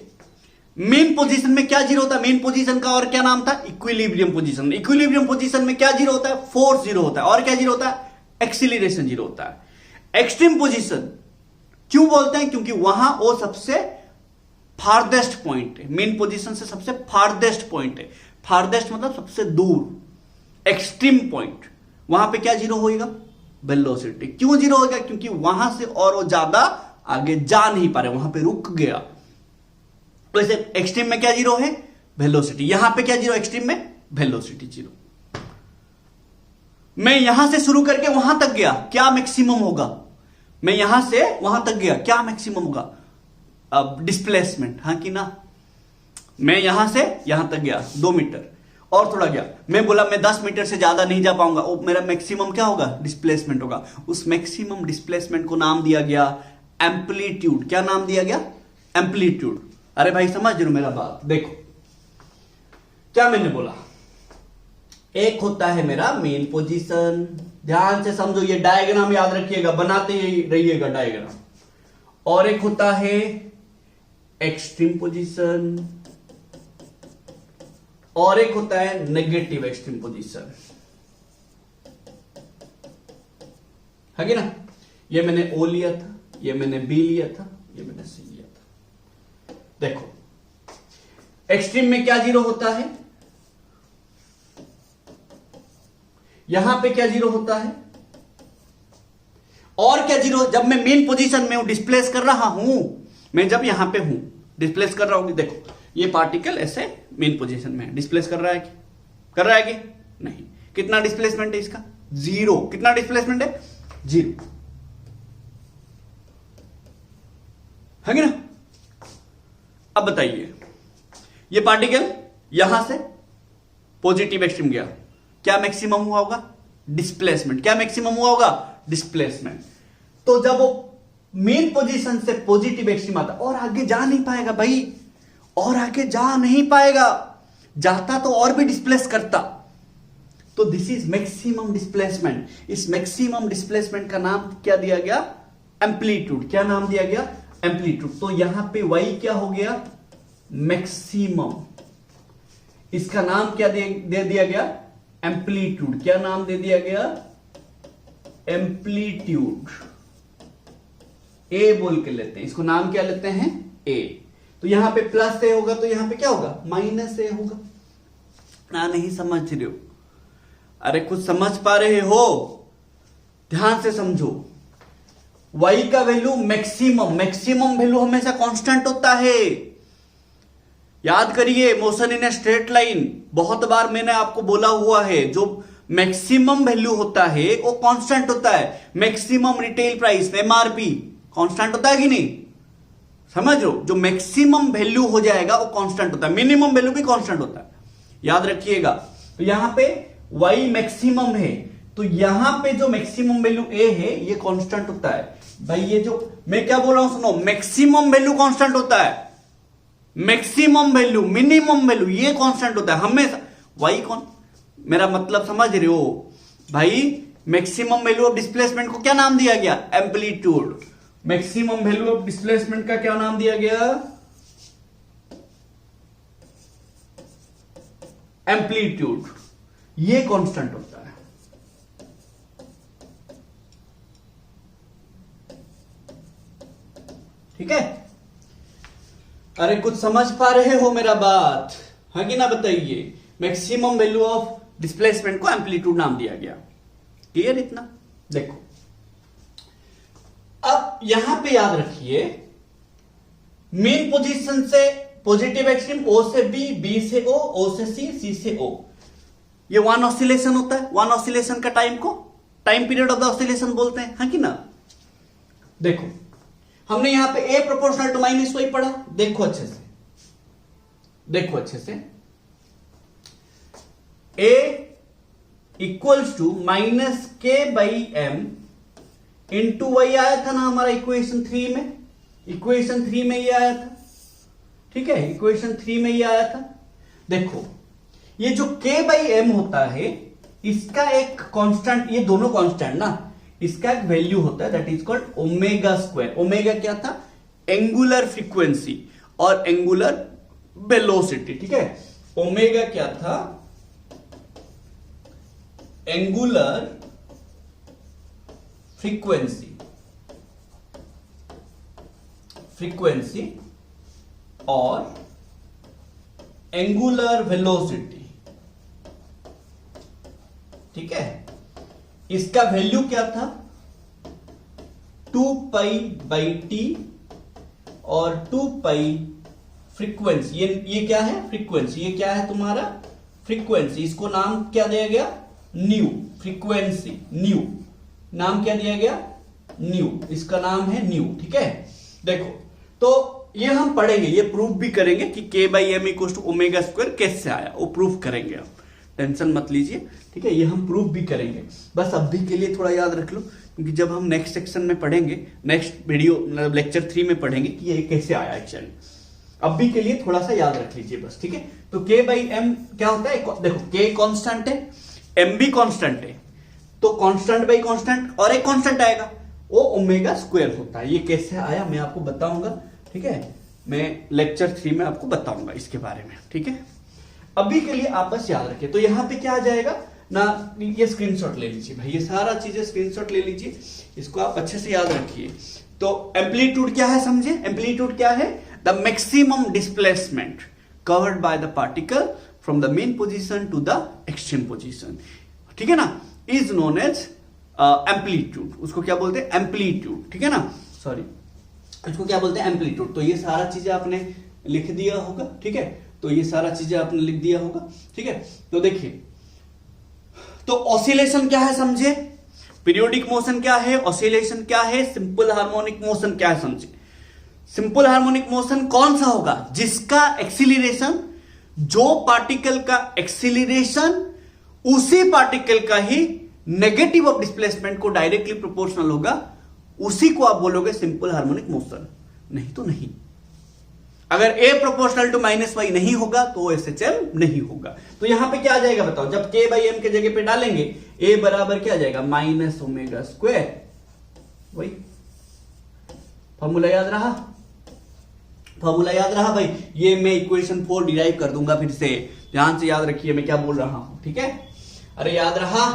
मेन पोजीशन में क्या जीरो होता है, मेन पोजीशन का और क्या नाम था, इक्विलिब्रियम पोजीशन। इक्विलिब्रियम पोजीशन में क्या जीरो होता है, फोर्स जीरो होता है, और क्या जीरो होता है, एक्सीलरेशन जीरो होता है। एक्सट्रीम पोजीशन क्यों बोलते हैं, क्योंकि वहां वो सबसे फारदेस्ट पॉइंट है, मेन पोजीशन से सबसे फारदेस्ट पॉइंट है। फारदेस्ट मतलब सबसे दूर, एक्सट्रीम पॉइंट, वहां पे क्या जीरो होएगा, वेलोसिटी। क्यों जीरो होगा, क्योंकि वहां से और वो ज्यादा आगे जा नहीं पा रहे, वहां पे रुक गया। तो इसे एक्सट्रीम में क्या जीरो है, वेलोसिटी। यहां पे क्या जीरो, एक्सट्रीम में वेलोसिटी जीरो। मैं यहां से शुरू करके वहां तक गया, क्या मैक्सिमम होगा, मैं यहां से वहां तक गया, क्या मैक्सिमम होगा, अब डिस्प्लेसमेंट, हाँ कि ना। मैं यहां से यहां तक गया 2 मीटर और थोड़ा गया, मैं बोला मैं 10 मीटर से ज्यादा नहीं जा पाऊंगा, वो मेरा मैक्सिमम क्या होगा, डिस्प्लेसमेंट होगा। उस मैक्सिमम डिस्प्लेसमेंट को नाम दिया गया एम्पलीट्यूड। क्या नाम दिया गया, एम्पलीट्यूड। अरे भाई समझ रहे हो मेरा बात? देखो क्या मैंने बोला, एक होता है मेरा मेन पोजीशन, ध्यान से समझो, ये डायग्राम याद रखिएगा, बनाते ही रहिएगा डायग्राम। और एक होता है एक्सट्रीम पोजीशन, और एक होता है नेगेटिव एक्सट्रीम पोजीशन, है कि ना। ये मैंने O लिया था, ये मैंने B लिया था, ये मैंने C लिया था। देखो एक्सट्रीम में क्या जीरो होता है, यहां पे क्या जीरो होता है, और क्या जीरो, जब मैं मेन पोजीशन में हूं, डिस्प्लेस कर रहा हूं, मैं जब यहां पे हूं डिस्प्लेस कर रहा हूं, देखो ये पार्टिकल ऐसे मेन पोजीशन में है, डिस्प्लेस कर रहा है कि नहीं। कितना डिस्प्लेसमेंट है इसका, 0। कितना डिस्प्लेसमेंट है, 0, है कि ना। अब बताइए, ये पार्टिकल यहां से पॉजिटिव एक्सट्रीम गया, क्या मैक्सिमम हुआ होगा? डिस्प्लेसमेंट। क्या मैक्सिमम हुआ होगा? डिस्प्लेसमेंट। तो जब वो मेन पोजीशन से पॉजिटिव एक्सट्रीम आता और आगे जा नहीं पाएगा भाई, और आगे जा नहीं पाएगा, जाता तो और भी डिस्प्लेस करता। तो दिस इज मैक्सिमम डिस्प्लेसमेंट। इस मैक्सिमम डिस्प्लेसमेंट का नाम क्या दिया गया? एम्पलीट्यूड। क्या नाम दिया गया? एम्पलीट्यूड। तो यहां पे y क्या हो गया? मैक्सिमम। इसका नाम क्या दे दिया गया? एम्पलीट्यूड। क्या नाम दे दिया गया? एम्पलीट्यूड। ए बोल के लेते हैं इसको, नाम क्या लेते हैं? ए। तो यहां पे प्लस ए होगा तो यहां पे क्या होगा? माइनस ए होगा ना? नहीं समझ रहे हो? अरे कुछ समझ पा रहे हो? ध्यान से समझो। y का वैल्यू मैक्सिमम, मैक्सिमम वैल्यू हमेशा कांस्टेंट होता है। याद करिए, motion in a straight line, बहुत बार मैंने आपको बोला हुआ है, जो मैक्सिमम वैल्यू होता है वो कांस्टेंट होता है। Maximum retail price, MRP, constant होता है कि नहीं? समझ लो, जो मैक्सिमम वैल्यू हो जाएगा वो कांस्टेंट होता है। मिनिमम वैल्यू भी कांस्टेंट होता है, याद रखिएगा। तो यहां पे y मैक्सिमम है, तो यहां पे जो मैक्सिमम वैल्यू a है ये कांस्टेंट होता है भाई। ये जो मैं क्या बोल रहा हूं सुनो, मैक्सिमम वैल्यू कांस्टेंट होता है, मैक्सिमम वैल्यू, मिनिमम वैल्यू ये कांस्टेंट होता है हमेशा। y कौन, मेरा मतलब समझ रहे हो भाई? मैक्सिमम वैल्यू ऑफ डिस्प्लेसमेंट को क्या नाम दिया गया? Amplitude. Maximum value of displacement का क्या नाम दिया गया? एम्पलीट्यूड। ये कांस्टेंट होता है। ठीक है? अरे कुछ समझ पा रहे हो मेरा बात? हाँ कि ना बताइए। मैक्सिमम वैल्यू ऑफ डिस्प्लेसमेंट को एम्पलीट्यूड नाम दिया गया। क्लियर इतना? देखो अब यहां पे याद रखिए, मेन पोजीशन से पॉजिटिव एक्सट्रीम, ओ से बी, बी से ओ, ओ से सी, सी से ओ, ये वन ऑसिलेशन होता है। वन ऑसिलेशन का टाइम को time period of the oscillation बोलते हैं, हाँ कि ना? देखो हमने यहां पे ए प्रोपोर्शनल टू माइनस वाई पढ़ा, देखो अच्छे से, देखो अच्छे से। ए इक्वल्स टू माइनस के बाई एम इंटू वाई आया था ना हमारा इक्वेशन 3 में। इक्वेशन 3 में ये आया था, ठीक है? इक्वेशन 3 में ये आया था। देखो ये जो k बाई एम होता है, इसका एक कांस्टेंट, ये दोनों कांस्टेंट ना, इसका एक वैल्यू होता है that is called omega square. Omega क्या था? एंगुलर फ्रीक्वेंसी और एंगुलर वेलोसिटी, ठीक है? ओमेगा क्या था? एंगुलर फ्रीक्वेंसी, फ्रीक्वेंसी और एंगुलर वेलोसिटी, ठीक है? इसका वैल्यू क्या था? 2 पाई बाई टी और 2 पाई फ्रीक्वेंसी। ये क्या है? फ्रीक्वेंसी। ये क्या है तुम्हारा? फ्रीक्वेंसी। इसको नाम क्या दिया गया? न्यू। फ्रीक्वेंसी न्यू, नाम क्या दिया गया? न्यू। इसका नाम है न्यू, ठीक है? देखो तो ये हम पढ़ेंगे, ये प्रूफ भी करेंगे कि k by m equal to omega square कैसे आया, वो प्रूफ करेंगे। आप टेंशन मत लीजिए, ठीक है? ये हम प्रूफ भी करेंगे। बस अभी के लिए थोड़ा याद रख लो, क्योंकि जब हम नेक्स्ट सेक्शन में पढ़ेंगे, नेक्स्ट वीडियो मतलब लेक्चर 3 में पढ़ेंगे कि ये कैसे आया एक्चुअली। अभी के लिए थोड़ा सा याद रख लीजिए बस, ठीक है? तो के बाई एम क्या होता है? देखो के कॉन्स्टेंट है, एम भी कॉन्स्टेंट है, तो कांस्टेंट बाई कांस्टेंट और एक कांस्टेंट आएगा, वो ओमेगा स्क्वायर होता है। ये कैसे आया मैं आपको बताऊंगा, ठीक है? मैं लेक्चर 3 में आपको बताऊंगा इसके बारे में, ठीक है? अभी के लिए आप बस याद रखिए। तो यहां पे क्या आ जाएगा ना, ये स्क्रीनशॉट ले लीजिए भाई, ये सारा चीजें स्क्रीनशॉट ले लीजिए, इसको आप अच्छे से याद रखिए। तो एम्पलीट्यूड क्या है समझे? एम्पलीट्यूड क्या है? The maximum displacement covered by the particle from the mean position to the extreme position, ठीक है ना? Is known as amplitude. उसको क्या बोलते हैं? एम्पलीट्यूड, ठीक है ना? सॉरी, इसको क्या बोलते हैं? एम्पलीट्यूड। तो ये सारा चीजें आपने लिख दिया होगा, ठीक है? तो ये सारा चीजें आपने लिख दिया होगा, ठीक है? तो देखिए, तो ऑसिलेशन क्या है समझे? पीरियोडिक मोशन क्या है? ऑसिलेशन क्या है? सिंपल हार्मोनिक मोशन क्या है समझे? सिंपल हार्मोनिक मोशन कौन सा होगा? जिसका एक्सीलरेशन जो पार्टिकल का एक्सीलरेशन उसी पार्टिकल का ही नेगेटिव ऑफ डिस्प्लेसमेंट को डायरेक्टली प्रोपोर्शनल होगा, उसी को आप बोलोगे सिंपल हार्मोनिक मोशन, नहीं तो नहीं। अगर a प्रोपोर्शनल टू -y नहीं होगा तो SHM नहीं होगा। तो यहां पे क्या आ जाएगा बताओ, जब k बाई एम के जगह पे डालेंगे a बराबर क्या आ जाएगा -ω²। वही फॉर्मूला याद रहा, फॉर्मूला याद रहा भाई। ये मैं इक्वेशन 4 डिराइव कर दूंगा फिर से, ध्यान से याद रखिए मैं क्या बोल रहा हूं, ठीक है। अरे याद रहा,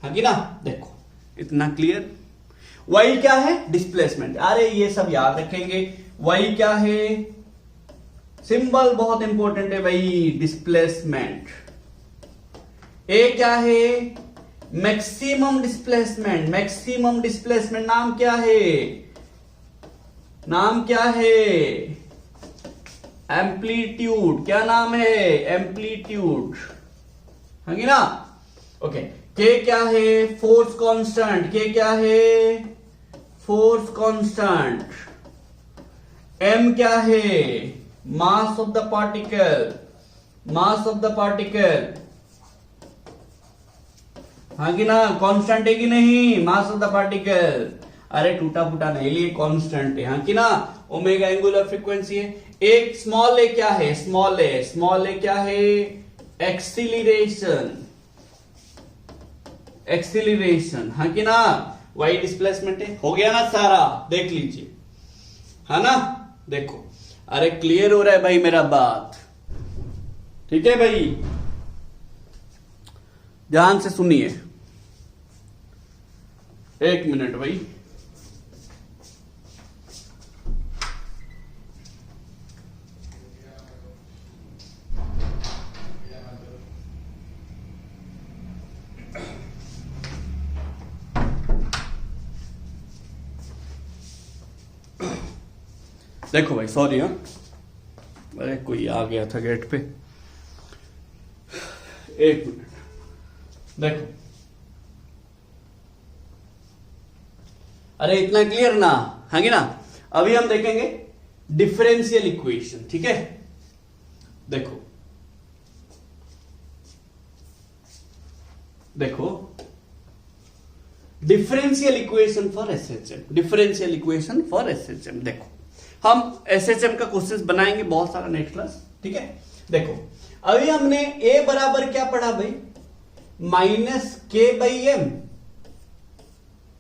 हाँ कि ना। देखो इतना क्लियर। y क्या है डिस्प्लेसमेंट, अरे ये सब याद रखेंगे। y क्या है, सिंबल बहुत इंपॉर्टेंट है भाई, डिस्प्लेसमेंट। a क्या है मैक्सिमम डिस्प्लेसमेंट, मैक्सिमम डिस्प्लेसमेंट नाम क्या है, नाम क्या है एम्पलीट्यूड, क्या नाम है एम्पलीट्यूड, है ना। ओके k क्या है फोर्स कांस्टेंट, k क्या है फोर्स कांस्टेंट, m क्या है mass of the particle, mass of the particle, हाँ कि ना, कांस्टेंट है कि नहीं मास ऑफ द पार्टिकल। अरे टूटा फूटा नहीं लिए, कांस्टेंट है, हाँ कि ना। ओमेगा एंगुलर फ्रीक्वेंसी है। एक स्मॉल ए क्या है, स्मॉल ए, स्मॉल ए क्या है एक्सीलरेशन, एक्सीलरेशन, हाँ कि ना। वाई डिस्प्लेसमेंट है, हो गया ना सारा, देख लीजिए, है ना। देखो अरे क्लियर हो रहा है भाई मेरा बात, ठीक है भाई, ध्यान से सुनिए। एक मिनट भाई, देखो भाई सॉरी, हाँ अरे कोई आ गया था गेट पे, एक मिनट। देखो अरे इतना क्लियर ना, हाँ ना। अभी हम देखेंगे डिफरेंशियल इक्वेशन, ठीक है। देखो देखो differential equation for SHM, differential equation for SHM. देखो हम एसएचएम का क्वेश्चंस बनाएंगे बहुत सारा नेक्स्ट क्लास, ठीक है। देखो अभी हमने a बराबर क्या पढ़ा भाई -k/m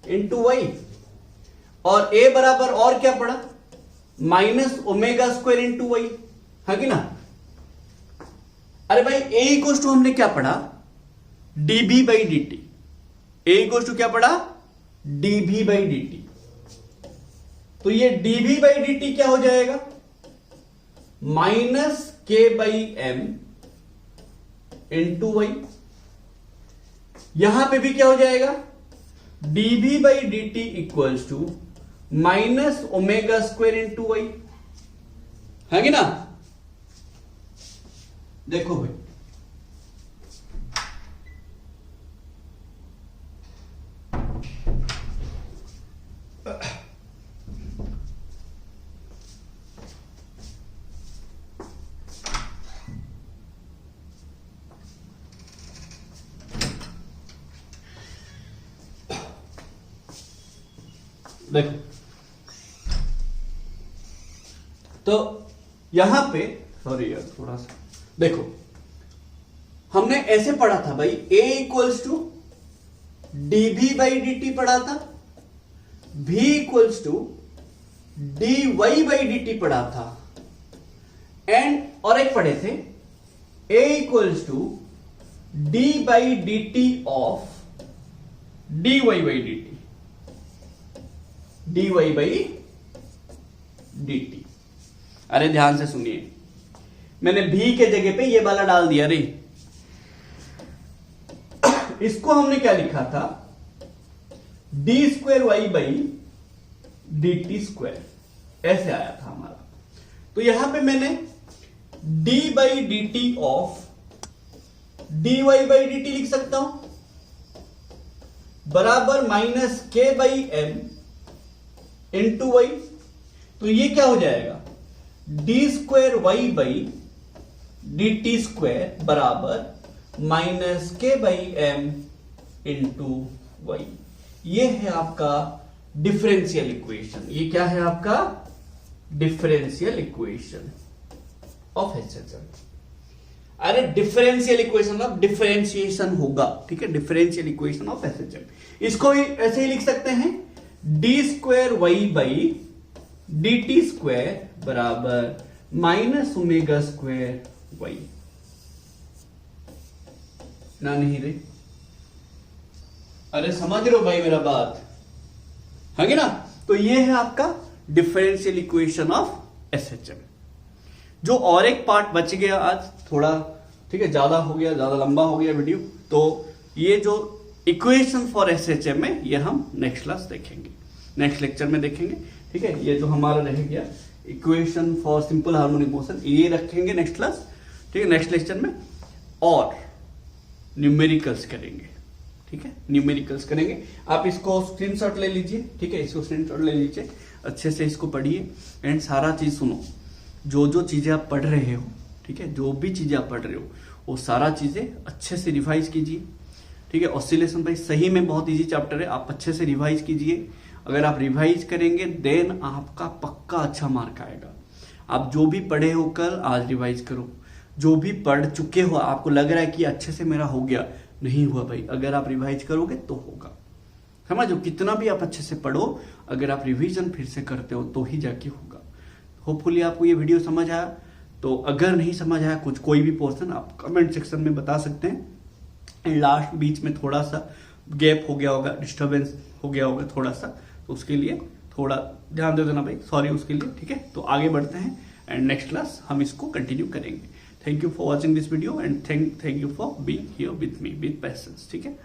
इंटू वाई, और a बराबर और क्या पढ़ा -ω² इंटू वाई, है कि ना। अरे भाई a इक्वल्स टू हमने क्या पढ़ा dB/dt, a इक्वल्स टू क्या पढ़ा dB/dt। तो ये dB/dt क्या हो जाएगा -k/m इंटू वाई। यहां पे भी क्या हो जाएगा dB/dt equals to -ω² into Y, है कि ना। देखो भाई देखो, तो यहां पे सॉरी यार थोड़ा सा, देखो हमने ऐसे पढ़ा था भाई a इक्वल्स टू dB/dt पढ़ा था, v इक्वल्स टू dy/dt पढ़ा था, एंड और एक पढ़े थे a equals to d/dt of dy/dt, dy/dt। अरे ध्यान से सुनिए, मैंने v के जगह पे ये वाला डाल दिया रे। इसको हमने क्या लिखा था d²y/dt², ऐसे आया था हमारा। तो यहां पे मैंने d/dt ऑफ dy/dt लिख सकता हूं बराबर -k/m इंटू वाई। तो ये क्या हो जाएगा d²y/dt डी टी स्क्वायर बराबर माइनस के बाई एम इंटू वाई। ये है आपका डिफरेंशियल इक्वेशन। ये क्या है आपका डिफरेंशियल इक्वेशन ऑफ एचएचएम। अरे डिफरेंशियल इक्वेशन मतलब डिफरेंशिएशन होगा, ठीक है, डिफरेंशियल इक्वेशन ऑफ एचएचएम। इसको ही ऐसे ही लिख सकते हैं d square y by d t square बराबर माइनस ओमेगा स्क्वायर वाई। ना नहीं रे, अरे समझ रहे हो भाई मेरा बात, है ना। तो ये है आपका डिफरेंशियल इक्वेशन ऑफ एसएचएम। जो और एक पार्ट बच गया आज थोड़ा, ठीक है, ज्यादा हो गया, ज्यादा लंबा हो गया वीडियो, तो ये जो इक्वेशन फॉर एसएचएम है ये हम नेक्स्ट क्लास देखेंगे, नेक्स्ट लेक्चर में देखेंगे, ठीक है। ये जो हमारा रह गया equation for simple harmonic motion ये रखेंगे नेक्स्ट क्लास, ठीक है, नेक्स्ट लेक्चर में। और न्यूमेरिकल्स करेंगे, ठीक है, न्यूमेरिकल्स करेंगे। आप इसको स्क्रीनशॉट ले लीजिए, ठीक है, इसको स्क्रीनशॉट ले लीजिए, अच्छे से इसको पढ़िए एंड सारा चीज सुनो। जो जो चीजें आप पढ़ रहे हो, ठीक है, जो भी चीजें आप पढ़ रहे हो वो सारा चीजें अच्छे से रिवाइज कीजिए, ठीक है। ऑसिलेशन भाई सही में बहुत इजी चैप्टर है, आप अच्छे से रिवाइज कीजिए। अगर आप रिवाइज करेंगे देन आपका पक्का अच्छा मार्क आएगा। आप जो भी पढ़े हो कल आज रिवाइज करो, जो भी पढ़ चुके हो आपको लग रहा है कि अच्छे से मेरा हो गया, नहीं हुआ भाई, अगर आप रिवाइज करोगे तो होगा। समझो, कितना भी आप अच्छे से पढ़ो, अगर आप रिवीजन फिर से करते हो तो ही जाके होगा। होपफुली आपको ये वीडियो समझ आया। तो अगर नहीं समझ आया कुछ कोई भी पोर्शन आप कमेंट सेक्शन में बता सकते हैं। एंड लास्ट बीच में थोड़ा सा गैप हो गया होगा, डिस्टर्बेंस हो गया होगा थोड़ा सा, तो उसके लिए थोड़ा ध्यान दे देना भाई, सॉरी उसके लिए, ठीक है। तो आगे बढ़ते हैं एंड नेक्स्ट क्लास हम इसको कंटिन्यू करेंगे। Thank you for watching this video and thank you for being here with me with patience, ठीक है।